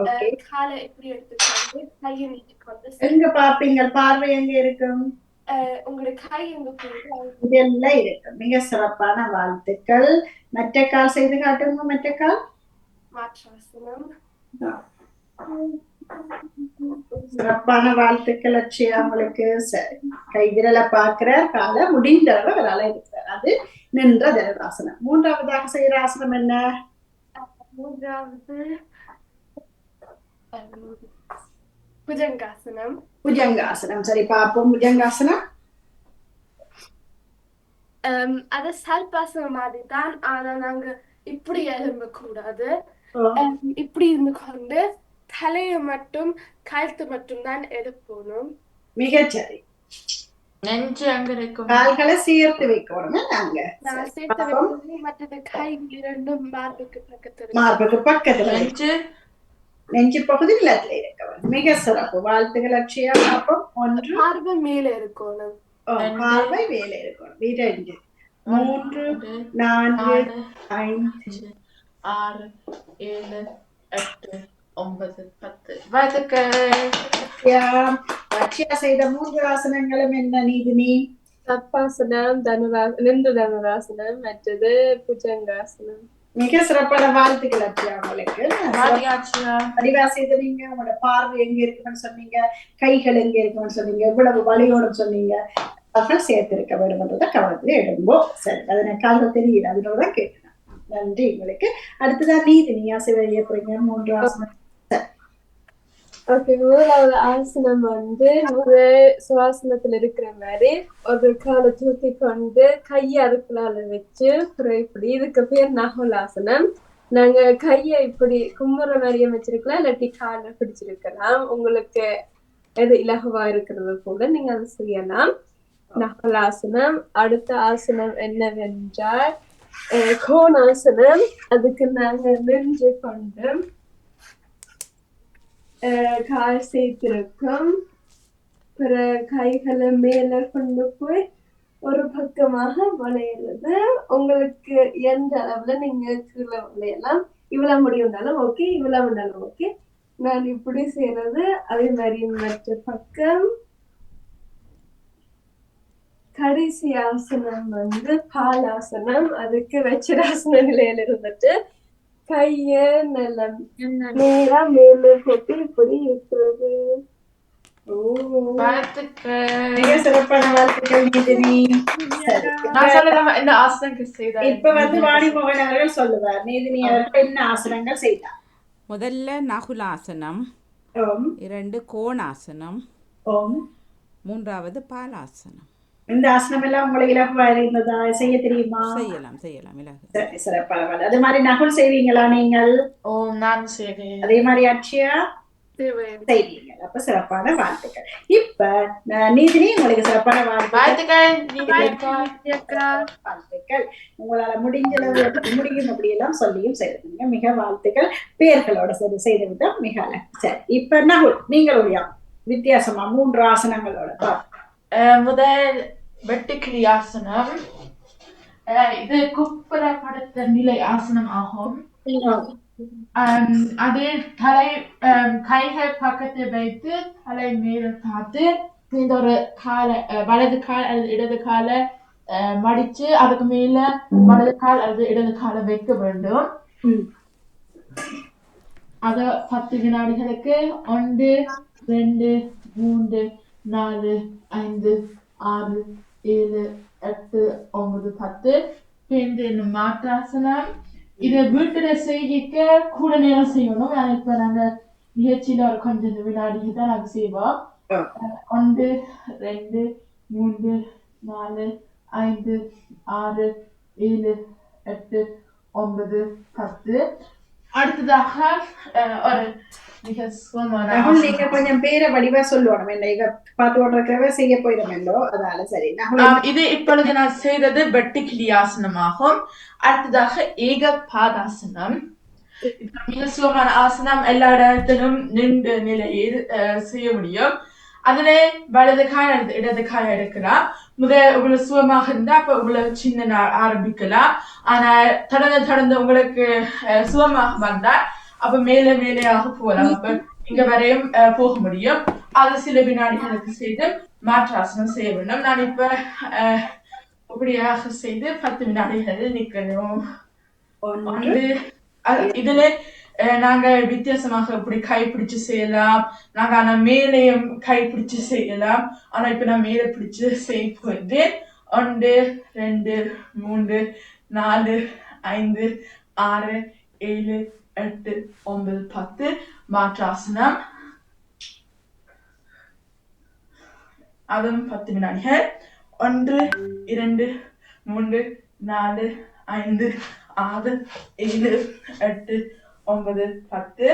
ஓகே, காலை எப்படி எடுத்துக்கொண்டு கையை நீட்டிக்கொண்டு எங்க பாப்பீங்க? பார்வை எங்க இருக்கும்? உங்களுடைய கை எங்க இதெல்லாம் இருக்கும். மிக சிறப்பான வாழ்த்துக்கள். மற்ற கால் செய்து காட்டுங்க. மற்ற கால் மாற்றாசனம். சிறப்பான வாழ்த்துக்கள் லட்சியா உங்களுக்கு. சரி, கை விரலை பார்க்கிற காலை முடிந்தளவு விரல இருக்கிறார். அது நின்ற தனுராசனம். மூன்றாவதாக செய்யற ஆசனம் என்ன? மூன்றாவது புஜங்காசனம். புஜங்காசனம். சரி, பார்ப்போம். புஜங்காசனம் அது சல்பாசனம் மாதிரி தான். ஆனா நாங்க இப்படி எழும்ப கூடாது. இப்படி இருந்து கொண்டு தலையை மட்டும் கழுத்து மட்டும் தான் எழுப்பணும். மிகச்சரி. நெஞ்சு அங்க இருக்கும். கால்களை சேர்த்து வைக்கணும். நாங்க நான் சேர்த்து வைக்கிறது மற்றது கை இரண்டும் மார்புக்கு பக்கத்துல. மார்புக்கு பக்கத்துல நெஞ்சு நெஞ்சு பகுதி நிலத்துல இருக்கவன். மிக சிறப்பு. வாழ்த்துக்கள் லட்சியா. பார்ப்போம். ஒன்று, மார்பு மேல இருக்கணும். பார்வை வேலை இருக்கணும். 2, 3, 4, 5, 6, 7, 8, 9, 10. வாழ்த்துக்கள். லட்சியா செய்த 3 ஆசனங்களும் என்ன நீதினி? சர்ப்பாசனம், நின்ற தனுராசனம், மற்றது புஜங்காசனம். மிக சிறப்பான வாழ்த்துக்கள் லட்சியா உங்களுக்கு. வடிவா செய்த நீங்க. உங்களோட பார்வை எங்க இருக்குன்னு சொன்னீங்க, கைகள் எங்க இருக்குன்னு சொன்னீங்க, எவ்வளவு வலியோட சொன்னீங்க. அவர்கள் சேர்த்திருக்க வேண்டும் என்றதை கவனத்துல எடுங்கோ. சரி, அது எனக்கு கால தெரியுது. அதனாலதான் கேட்கணும். நன்றி உங்களுக்கு. அடுத்ததான் நீதினியா செய்ய போறீங்க 3 ஆசனம். ஓகே, முதலாவது ஆசனம் சுவாசனத்துல இருக்கிற மாதிரி ஒரு காலை தூக்கி கொண்டு கையை அடுக்கலால வச்சு இப்படி. இதுக்கு பேர் நகுலாசனம். நாங்க கையை இப்படி கும்புற மாதிரியே வச்சிருக்கலாம், இல்லாட்டி காலை பிடிச்சிருக்கலாம். உங்களுக்கு எது இலகுவா இருக்கிறது கூட நீங்க அதை செய்யலாம். நகுலாசனம். அடுத்த ஆசனம் என்னவென்றால் கோணாசனம். அதுக்கு நாங்க நின்று கொண்டு கால் சேர்த்திருக்கும். பிற கைகளை மேல கொண்டு போய் ஒரு பக்கமாக வளையிறது. உங்களுக்கு எந்த அளவுல நீங்க கீழே வளையலாம். இவ்வளவு முடியும்னாலும் ஓகே, இவ்வளவு இருந்தாலும் ஓகே. நான் இப்படி செய்யறது. அதே மாதிரி மற்ற பக்கம். கடைசி ஆசனம் பாலாசனம். அதுக்கு வச்சிராசன நிலையில இருந்துட்டு கைய நல்ல நேரா மேல போட்டு இப்படி இருக்கிறது. மிக சிறப்பான வாழ்த்துக்கள் நீதினி. இப்ப வாணிமோகன் அவர்கள் சொல்லுவார். நீதினி அவர்கள் என்ன ஆசனங்கள் செய்தார்? முதல்ல நகுலாசனம், 2 கோணாசனம், 3வது பாலாசனம். இந்த ஆசனம் எல்லாம் உங்களுக்கு இலகுவா இருந்ததா? செய்ய தெரியுமா? செய்யலாம் இலகு. சரி, சிறப்பாக. அது மாதிரி நகுல் செய்வீங்களா நீங்கள்? நான் செய்கிறேன். அதே மாதிரி அட்சியா செய்வீங்க. அப்ப சிறப்பான வாழ்த்துக்கள். இப்ப நீதினி உங்களுக்கு சிறப்பான வாழ்த்துக்கள். உங்களால முடிஞ்சளவு முடியும் அப்படி எல்லாம் சொல்லியும் செய்திருக்கீங்க. மிக வாழ்த்துக்கள். பெயர்களோட சரி செய்து விட்டா மிக அழகு. சரி, இப்ப நகுல் நீங்களுடைய வித்தியாசமா 3 ஆசனங்களோட முதல் வெட்டுக்கிளி ஆசனம். இது குப்புற படுத்த நிலை ஆசனம் ஆகும். அதே தலை கைகள் பக்கத்தில் வைத்து தலை மேல பார்த்து இந்த ஒரு காலை வலது கால் அல்லது இடது காலை மடிச்சு அதுக்கு மேல வலது கால் அல்லது இடது காலை வைக்க வேண்டும். அத 10 வினாடிகளுக்கு 1, 2, 3, 4, 5, 6, 7, 8, 9, 10. பின் மாற்றாசனம். இதை வீட்டுல செய்ய கூட நேரம் செய்யணும். இப்ப நாங்க நிகழ்ச்சியில ஒரு கொஞ்சம் வினாடிகள் தான் நாங்க செய்வோம். 1, 2, 3, 4, 5, 6, 7, 8, 9, 10. அடுத்ததாக ஒரு மிக சுகமான நகுல் நீங்க ஆசனம். கொஞ்சம் பேரை வடிவா சொல்லுவோம் என்ன இங்க பார்த்து கொண்டிருக்கிறவ செய்ய போயிடுமல்லோ அதால சரி நகுல் இது இப்பொழுது நான் செய்தது வெட்டுக்கிளி ஆசனமாகும். அடுத்ததாக ஏக பாதாசனம். மிக சுகமான ஆசனம், எல்லா இடத்திலும் நின்று நிலையில் செய்ய முடியும். அதிலே வலது கால் அல்லது இடது கால் எடுக்கலாம். இவ்வளவு சுகமாக இருந்தா அப்ப இவ்வளவு சின்ன ஆரம்பிக்கலாம். ஆனா தொடர்ந்து உங்களுக்கு சுகமாக வந்தால் அப்ப மேலே மேலேயாக போகலாம். அப்ப இங்க வரையும் போக முடியும். அது சில வினாடிகளுக்கு செய்து மாற்றாசனம் செய்ய வேண்டும். நான் இப்ப இப்படியாக செய்து 10 வினாடிகளில் நிற்கணும். இதுல நாங்க வித்தியாசமாக இப்படி கைப்பிடிச்சு செய்யலாம். நாங்க ஆனா மேலையும் கைப்பிடிச்சு செய்யலாம். ஆனா இப்ப நான் மேல பிடிச்சு செய்ய போயிட்டேன். 1 2 3 4 5 6 7 8 9 10 மாற்றாசனம். அதுவும் 10 வினாடிகள். 1 2 3 4 5 6 7 8 9 10.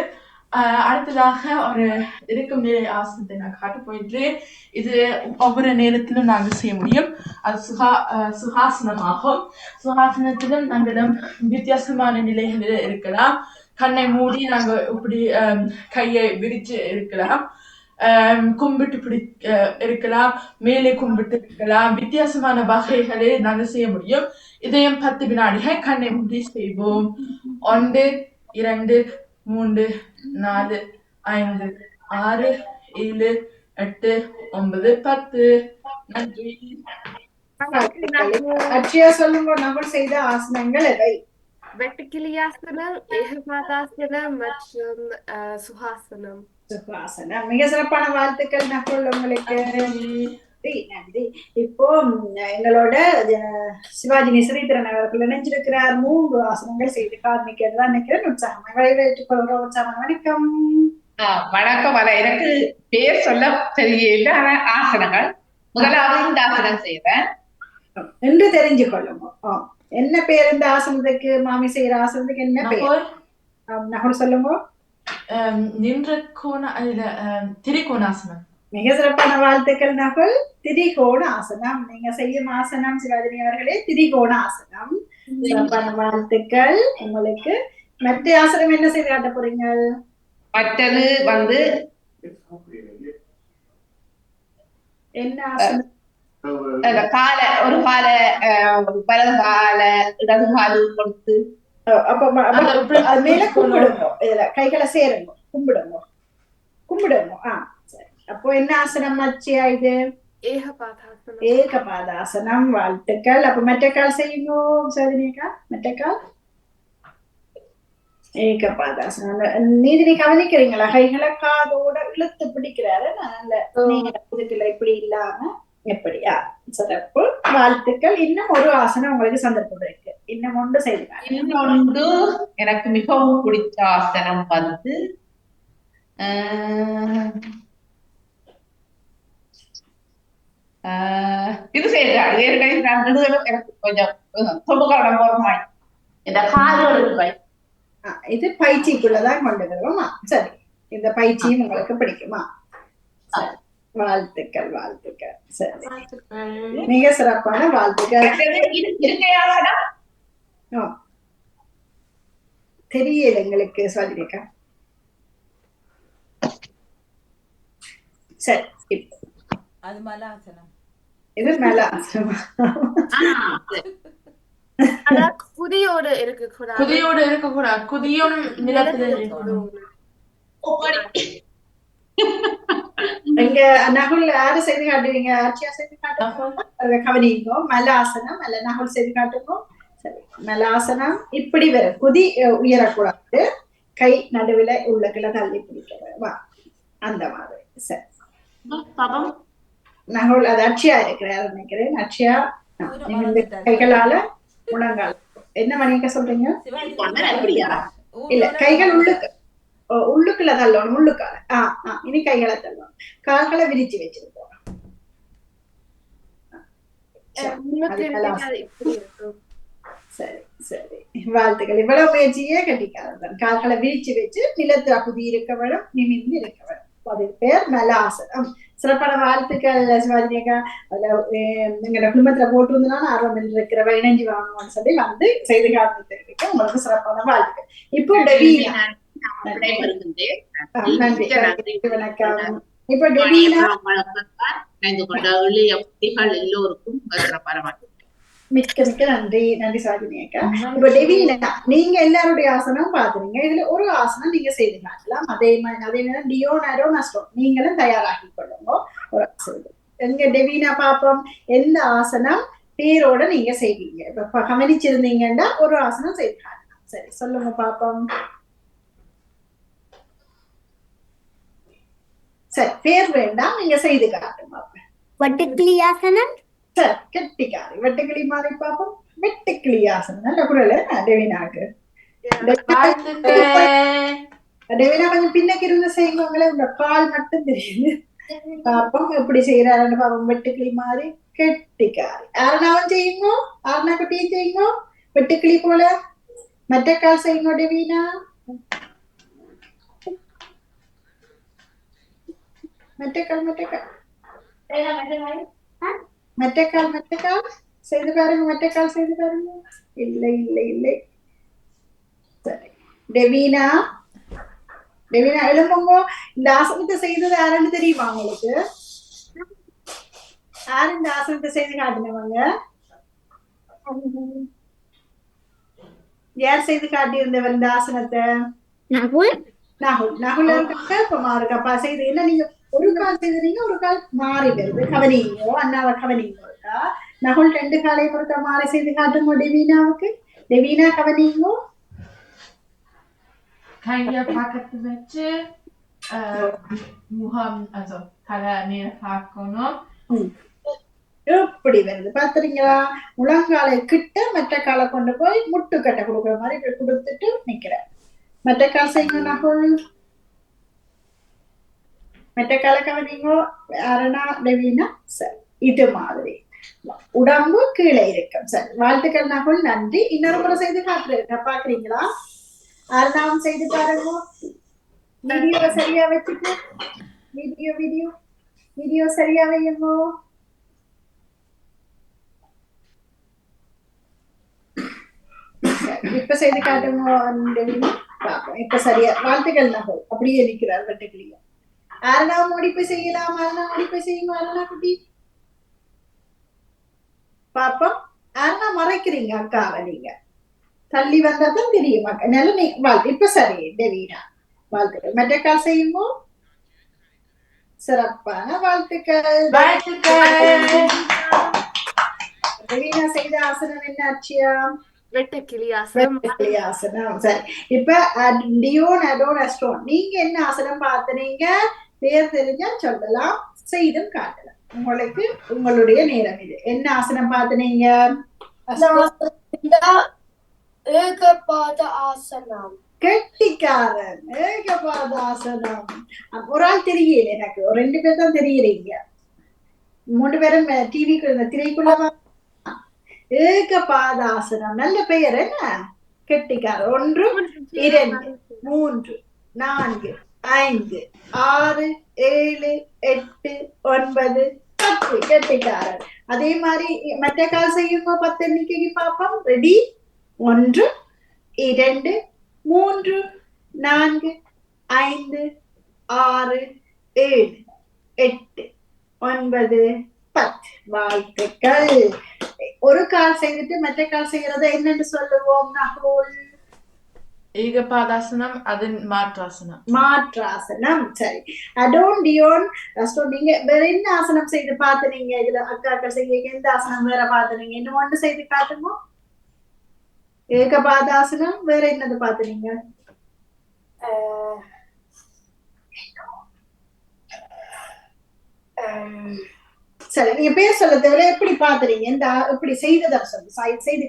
அடுத்ததாக ஒரு இருக்கும் நிலை ஆசனத்தை நான் காட்ட போயிட்டு இது ஒவ்வொரு நேரத்திலும் நாங்கள் செய்ய முடியும். அது சுகாசனமாகும். சுகாசனத்திலும் நாங்களிடம் வித்தியாசமான நிலைகளில் இருக்கலாம். கண்ணை மூடி நாங்கள் இப்படி கையை விரிச்சு இருக்கலாம். கும்பிட்டு இருக்கலாம். மேலே கும்பிட்டு இருக்கலாம். வித்தியாசமான வகைகளை நாங்கள் செய்ய முடியும். இதையும் 10 வினாடிகள் கண்ணை மூடி செய்வோம். 1 2 3 4 5 6 7 8 9 10. நன்றி. அட்சயா சொல்லுங்க நகுல் செய்த ஆசனங்கள் எவை? வெட்டுக்கிளியாசனம், ஏகபாதாசனம் மற்றும் சுகாசனம். சுகாசனம். மிக சிறப்பான வாழ்த்துக்கள் நகுல் உங்களுக்கு. நன்றி. இப்போ எங்களோட சிவாஜி ஸ்ரீதரன் அவர்கள் இணைஞ்சிருக்கிறார். 3 ஆசனங்கள் செய்து காண்பிக்கிறதா நினைக்கிறேன். உற்சாகமாக வரவேற்றுக் கொள்கிறோம். உற்சாகம். வணக்கம். வணக்கம். எனக்கு பேர் சொல்ல தெரியல. ஆசனங்கள் முதலாவது இந்த ஆசனம் செய்வேன் என்று தெரிஞ்சு கொள்ளுங்க. என்ன பேர் இந்த ஆசனத்துக்கு? மாமி செய்யற ஆசனத்துக்கு என்ன பேர்? நகுல் சொல்லுங்க. நின்ற கோண திரிகோணாசனம். மிக சிறப்பான வாழ்த்துக்கள் நகுல். திரிகோண ஆசனம் நீங்க செய்யும் ஆசனம் சிவாஜினி அவர்களே. திரிகோண ஆசனம். சிறப்பான வாழ்த்துக்கள் உங்களுக்கு. மற்ற ஆசனம் என்ன செய்து காட்ட போறீங்க? மற்றது என்ன ஆசனம்? கால ஒரு கால வலது கால இடது கால கொடுத்து அப்ப மேல கும்பிடுங்க. இதுல கைகளை சேருங்க. கும்பிடுங்க. சரி. அப்போ என்ன ஆசனம் ஆச்சியா இது? ஏகபாதாசனம். ஏகபாதாசனம். வாழ்த்துக்கள். அப்ப மற்ற கால் செய்யுங்க சோதனிக்கா. மற்ற கால் ஏகபாதாசனம். நீதினி கவனிக்கிறீங்களா? கைகளை காதோட இழுத்து பிடிக்கிறாரு. இதுக்குள்ள இப்படி இல்லாம எப்படியா? சிறப்பு. வாழ்த்துக்கள். இன்னும் ஒரு ஆசனம் உங்களுக்கு சந்தர்ப்பம் இருக்கு. இன்னும் ஒன்று செய்யலாம். இன்னொன்று எனக்கு மிகவும் பிடிச்ச ஆசனம் இது செய்யறாங்க. எனக்கு கொஞ்சம் தொடுகாலம் போறமாய் இந்த கால்களுக்கு இது பயிற்சிக்குள்ளதான் கொண்டு வருவோமா? சரி. இந்த பயிற்சியும் உங்களுக்கு பிடிக்குமா? வாழ்த்துக்கள். சரி. மிக சிறப்பான வாழ்த்துக்கள். தெரியல எங்களுக்கு சொல்லிருக்கா. சரி. அது மலாசனம். இது மலாசனமா? குதியோடு இருக்கக்கூடாது. குதியும் நிலத்துல இங்க நகுல் யாரு செய்து காட்டுவீங்க? ஆட்சியா செய்து காட்டுங்க. கவனிங்க. மலாசனம் அல்ல நகுல் செய்து காட்டுங்க. சரி. மலாசனம் இப்படி வரும். குதி உயரக்கூடாது. கை நடுவுல உள்ளக்குள்ள தள்ளி பிடிக்க அந்த மாதிரி. சரி. நகுல் அது அட்சியா இருக்கிறார் நினைக்கிறேன். அட்சியா கைகளால முழங்கால் என்ன மணிக்க சொல்றீங்க? இல்ல கைகள் உள்ளுக்குள்ள தள்ளணும். உள்ளுக்கால இனி கைகளை தள்ளணும். கால்களை விரிச்சு வச்சிருக்கோம். சரி. வாழ்த்துக்கள். இவ்வளவு முயற்சியே கட்டிக்காரன். கால்களை விரிச்சு வச்சு நிலத்து அகுதி இருக்க வேணும், நிமிர்ந்து இருக்க வேணும். அது பேர் மலாசனம். சிறப்பான வாழ்த்துக்கள் சிவாஜினியக்கா. அதுல எங்களோட குடும்பத்துல போட்டிருந்தா ஆர்வம் இருக்கிறவ இணைஞ்சு வாங்கணும்னு சொல்லி வந்து செய்து காட்டுறதுக்கு உங்களுக்கு சிறப்பான வாழ்த்துக்கள். இப்போ டெவீனா நன்றி வணக்கம். இப்போ டெவீனா எல்லோருக்கும் மிக்க மிக்க நன்றி நன்றி சாஜினியக்கா. இப்ப டெவீனா நீங்க எல்லாருடைய ஆசனம் பாத்துறீங்க. இதுல ஒரு ஆசனம் நீங்க செய்து காட்டலாம். அதே நேரம் டியோன் அரோன் அஸ்டோன் நீங்களும் தயாராகி கொள்ளுங்க. ஒரு ஆசனம் எங்க டெவீனா பாப்போம் எந்த ஆசனம் பேரோட நீங்க செய்வீங்க. இப்ப கவனிச்சிருந்தீங்கன்னா ஒரு ஆசனம் செய்து காட்டலாம். சரி சொல்லுங்க பாப்போம். சரி பேர் வேண்டாம், நீங்க செய்து காட்டுங்க. வட்டுக்கிளி ஆசனம். சரி கெட்டிக்காரி வெட்டுக்கிளி மாதிரி பாப்போம். வெட்டுக்கிளி ஆசனம் நல்ல குரல் டெவினாக்கு. டெவினா கொஞ்சம் பின்னக்கு இருந்து செய்யுங்களே, உங்க கால் மட்டும் தெரியுது. பாப்போம் எப்படி செய்யறாருன்னு பாப்போம். வெட்டுக்கிளி மாதிரி கெட்டிக்காரி. அரணாவும் செய்யுங்க, அரணா குட்டியும் செய்யுங்க. வெட்டுக்கிளி போல மற்ற கால் செய்யுங்க டெவினா. மெட்டக்கால் செய்து பாருங்க. மெட்டக்கால் செய்து பாருங்க. இல்லை இல்லை இல்லை. சரி டெவீனா எழும்புங்க. இந்த ஆசனத்தை செய்தது யாருன்னு தெரியுமா உங்களுக்கு? யாரு இந்த ஆசனத்தை செய்து காட்டினவங்க? யார் செய்து காட்டியிருந்தவர் இந்த ஆசனத்தை? நகுல இருக்கப்பா செய்து என்ன நீங்க ஒரு கால் செய்தீங்க, ஒரு கால் மாறி வருது. கவனிங்கோ அண்ணாவை கவனிங்கோ. நகுல் 2 காலையும் ஒருக்கா மாறி செய்து காட்டுங்க டெவீனாவுக்கு. டெவீனா கவனிங்கோ. கைய பக்கத்து வச்சு முகம் தலை மேல பார்க்கணும். எப்படி வருது பாத்துறீங்களா? முழங்காலை கிட்ட மற்ற காலை கொண்டு போய் முட்டுக்கட்டை கொடுக்குற மாதிரி கொடுத்துட்டு நிக்கிற. மற்ற கால் செய்யுங்க நகுல். மற்ற கால கவனிங்கோ அரணா டெவீனா. சரி இது மாதிரி உடம்பு கீழே இருக்கும். சரி வாழ்த்துக்கள் நகுல், நன்றி. இன்னொரு முறை செய்து காட்டுறேன், பாக்குறீங்களா? அரணாவும் செய்து பாருங்க. வீடியோ சரியா வச்சுட்டு வீடியோ சரியா வையுங்கோ. இப்ப செய்து காட்டுங்க. இப்ப சரியா வாழ்த்துக்கள் நகுல். அப்படியே நிக்கிறார் வெட்டுக்கிளியா. அரணா முடிப்பு செய்யலாம். அரணா முடிப்பு செய்யுங்க. அரணா குட்டி பாப்போம். அரணா மறைக்கிறீங்க அக்காவை. நீங்க தள்ளி வந்தாதான் தெரியும் அக்கா. நல்ல நீ இப்ப சரி டெவீனா வாழ்த்துக்கள். மற்ற கால் செய்யுமோ சிறப்பான வாழ்த்துக்கள். டெவீனா செய்த ஆசனம் என்ன ஆச்சியா? வெட்டுக்கிளி ஆசனம். சரி இப்ப டியோன் அடோன் அஸ்டோன் நீங்க என்ன ஆசனம் பார்த்துனீங்க? பேர் தெரிஞ்சா சொல்லலாம், செய்தும் காட்டலாம். உங்களுக்கு உங்களுடைய நேரம் இது. என்ன ஆசனம் பார்த்துனீங்க? ஏகபாத ஆசனம். கெட்டிக்காரன். ஏகபாத ஆசனம். ஒரு ஆள் தெரியல எனக்கு, ஒரு 2 பேர் தான் தெரியறீங்க. 3 பேரும் டிவிக்கு திரைக்குள்ள. ஏகபாதாசனம் நல்ல பெயர் என்ன? கெட்டிக்காரர். 1 2 3 4 5 6 7 8 9 10 கெட்டிக்காரர். அதே மாதிரி மற்ற கால் செய்யுங்க. 10 எண்ணிக்கைக்கு பாப்போம். ரெடி? 1 2 3 4 5 6 7 8 9 10. வாழ்த்துக்கள். ஒரு கால் செய்துட்டு மற்ற கால் செய்யறத என்னன்னு சொல்லுவோம் நகுல்? ஏகபாதாசனம், அது மாற்றாசனம். மாற்றாசனம். சரி அடோன் டியோன் அஸ்டோன் நீங்க வேற என்ன ஆசனம் செய்து பாத்துனீங்க? இதுல அக்காக்கள் செய்ய எந்த ஆசனம் வேற பாத்துனீங்க? இன்னும் ஒன்று செய்து காட்டுங்க. ஏகபாதாசனம் வேற என்னது பாத்துனீங்க? சரி நீங்க பேர் சொல்ல தேவை. எப்படி பாத்துறீங்க? இந்த எப்படி செய்ததா சொல்லு. செய்து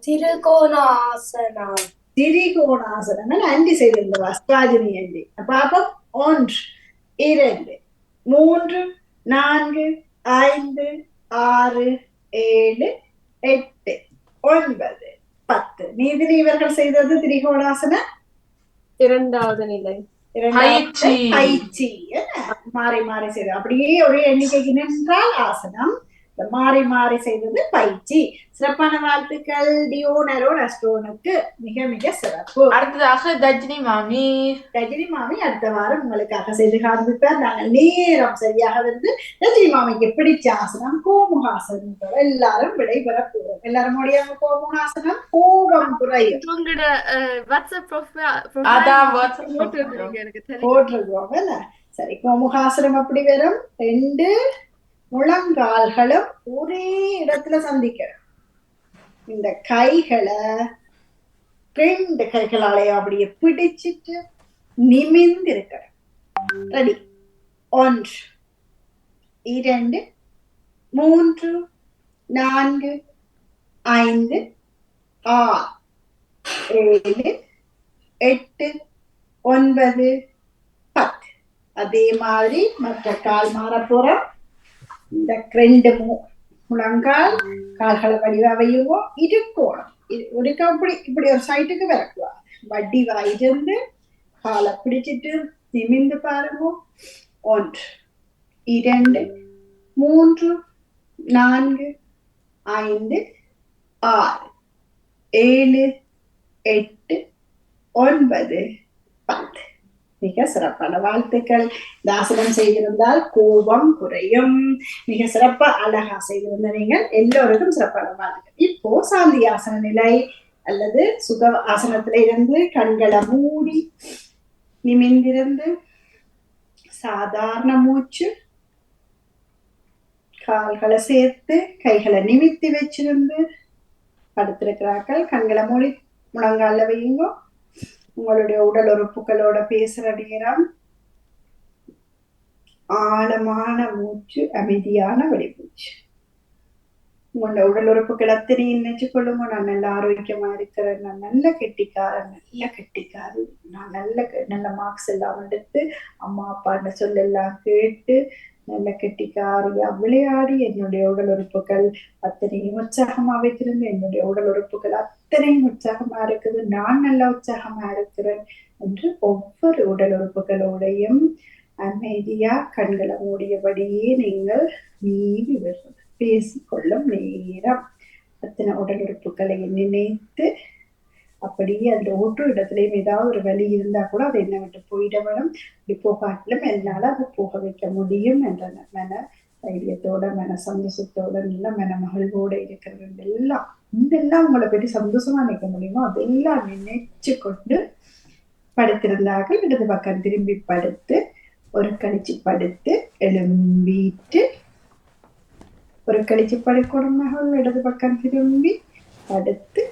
திரிகோணாசனம். திரிகோணாசனம் அண்டி செய்திருந்தவா ஸ்வாஜினி அண்டி. பாப்போம். 1 2 3 4 5 6 7 8 9 10. நீதினி இவர்கள் செய்தது திரிகோணாசனம் இரண்டாவது நிலை. பயிற்சி. பயிற்சி. என்ன மாறி மாறி செய்தது அப்படியே ஒரே எண்ணிக்கைக்கு நின்றால் ஆசனம். மாறி மாறி செய்தது பயிற்சி. சிறப்பான வாழ்த்துக்கள் டியோன் அரோன் அஸ்ட்ரோனுக்கு. மிக மிக சிறப்பு. அடுத்ததாக தஜினி மாமி. ரஜினி மாமி அடுத்த வாரம் உங்களுக்காக செய்து காண்பிப்பார். நாங்கள் நேரம் சரியாக வந்து ரஜினி மாமிக்கு பிடிச்ச ஆசனம் கோமுகாசனத்தோட எல்லாரும் விடைபெற போறோம். எல்லாரும் முடியாம கோமுகாசனம் கோபம் குறையும் உங்களோட வாட்ஸ்அப் அதான் போட்டிருக்கோம். என்ன சரி, கோமுகாசனம் அப்படி வரும். 2 முழங்கால்களும் ஒரே இடத்துல சந்திக்கிறோம். இந்த கைகளை 2 கைகளாலையும் அப்படியே பிடிச்சிட்டு நிமிந்து இருக்கிறோம். ரெடி? 1 2 3 4 5 6 7 8 9 10. அதே மாதிரி மற்ற கால் மாற போறோம். இந்த 2 முழங்கால் கால்களை வடிவா வையுவோம். இருக்கோணும் ஒரு இப்படி இப்படி ஒரு சைட்டுக்கு விறக்குவா. வடிவா இருந்து காலை பிடிச்சிட்டு நிமிந்து பாருங்க. 1 2 3 4 5 6 7 8 9 10. மிக சிறப்பான வாழ்த்துக்கள். தாசனம் செய்திருந்தால் கோபம் குறையும். மிக சிறப்பா அழகா செய்திருந்த நீங்கள் எல்லோருக்கும் சிறப்பான வாழ்த்துக்கள். இப்போ சாந்தி ஆசன நிலை அல்லது சுக ஆசனத்தில இருந்து கண்களை மூடி நிமிர்ந்திருந்து சாதாரண மூச்சு, கால்களை சேர்த்து கைகளை நிமித்தி வச்சிருந்து படுத்திருக்கிறார்கள். கண்களை மூடி முழங்கால வையுங்க. உங்களுடைய உடல் உறுப்புகளோட பேசுற நேரம் ஆழமான மூச்சு, அமைதியான வெளிமூச்சு. உங்களோட உடல் உறுப்புகள் அத்தனையும் நினைச்சு கொள்ளுங்க. நான் நல்ல ஆரோக்கியமா இருக்கிறேன், நான் நல்ல கெட்டிக்காரன், நல்ல கெட்டிக்காரு, நான் நல்ல மார்க்ஸ் எல்லாம் எடுத்து அம்மா அப்பான்னு சொல்லெல்லாம் கேட்டு நல்ல கெட்டிக்காரியா விளையாடி என்னுடைய உடல் உறுப்புகள் அத்தனையும் உற்சாகமா வைத்திருந்து என்னுடைய உடல் உறுப்புகள் அத்தனையும் உற்சாகமா இருக்குது, நான் நல்லா உற்சாகமா இருக்கிறேன் என்று ஒவ்வொரு உடல் உறுப்புகளோடையும் அமைதியா கண்களை மூடியபடியே நீங்கள் நீவி வருவது பேசிக்கொள்ளும் நேரம். அத்தனை உடல் உறுப்புகளை நினைத்து அப்படியே அந்த ஒவ்வொரு இடத்துலயும் ஏதாவது ஒரு வலி இருந்தா கூட அதை என்ன விட்டு போயிட வேணும். இப்படி போகாட்டிலும் என்னால அதை போக வைக்க முடியும் என்ற மன தைரியத்தோட மன சந்தோஷத்தோட நல்ல மன மகிழ்வோட இருக்கிறது எல்லாம் இதெல்லாம் உங்களை பற்றி சந்தோஷமா நினைக்க முடியுமோ அதெல்லாம் நினைச்சு கொண்டு படுத்திருந்தார்கள். இடது பக்கம் திரும்பி படுத்து ஒரு கழிச்சு படுத்து எழும்பிட்டு ஒரு கழிச்சு படுக்கணும் மகள். இடது பக்கம் திரும்பி படுத்து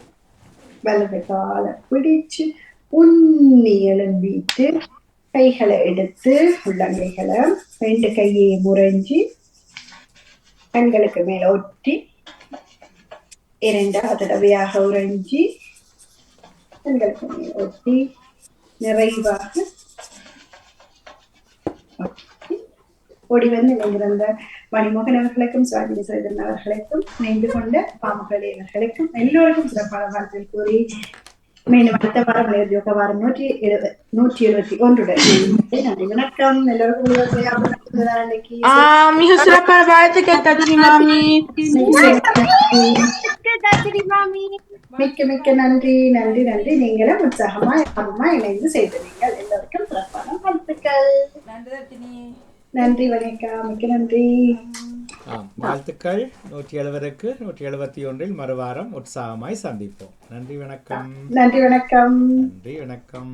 வலது காலை பிடிச்சு உன்னி எழும்பிட்டு கைகளை எடுத்து உள்ளங்கைகளை 2 கையை முறைஞ்சி கண்களுக்கு மேல ஒட்டி 2வது தடவையாக உறைஞ்சி கண்களுக்கு மேல ஒட்டி நிறைவாக ஓடி வந்து இணைந்திருந்த மணிமோகன் அவர்களுக்கும் சுவாமி சைதன் அவர்களுக்கும் இணைந்து கொண்ட பாமகளி அவர்களுக்கும் எல்லோருக்கும் சிறப்பான வாழ்த்துக்கள் கூறி மீண்டும் அடுத்த வாரம் யோக வாரம் 171 நன்றி வணக்கம். எல்லோருக்கும் மிக சிறப்பான வாழ்த்துக்கள் தஜினி மாமி. மிக்க மிக்க நன்றி நன்றி நன்றி. நீங்களும் உற்சாகமா ஆர்வமா இணைந்து செய்தீர்கள். எல்லோருக்கும் சிறப்பான வாழ்த்துக்கள். நன்றி வணக்கம். மிக்க நன்றி. வாழ்த்துக்கள். 170க்கு 171 மறுவாரம் உற்சாகமாய் சந்திப்போம். நன்றி வணக்கம். நன்றி வணக்கம். நன்றி வணக்கம்.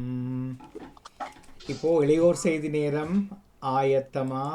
இப்போ இளையோர் செய்தி நேரம். ஆயத்தமா?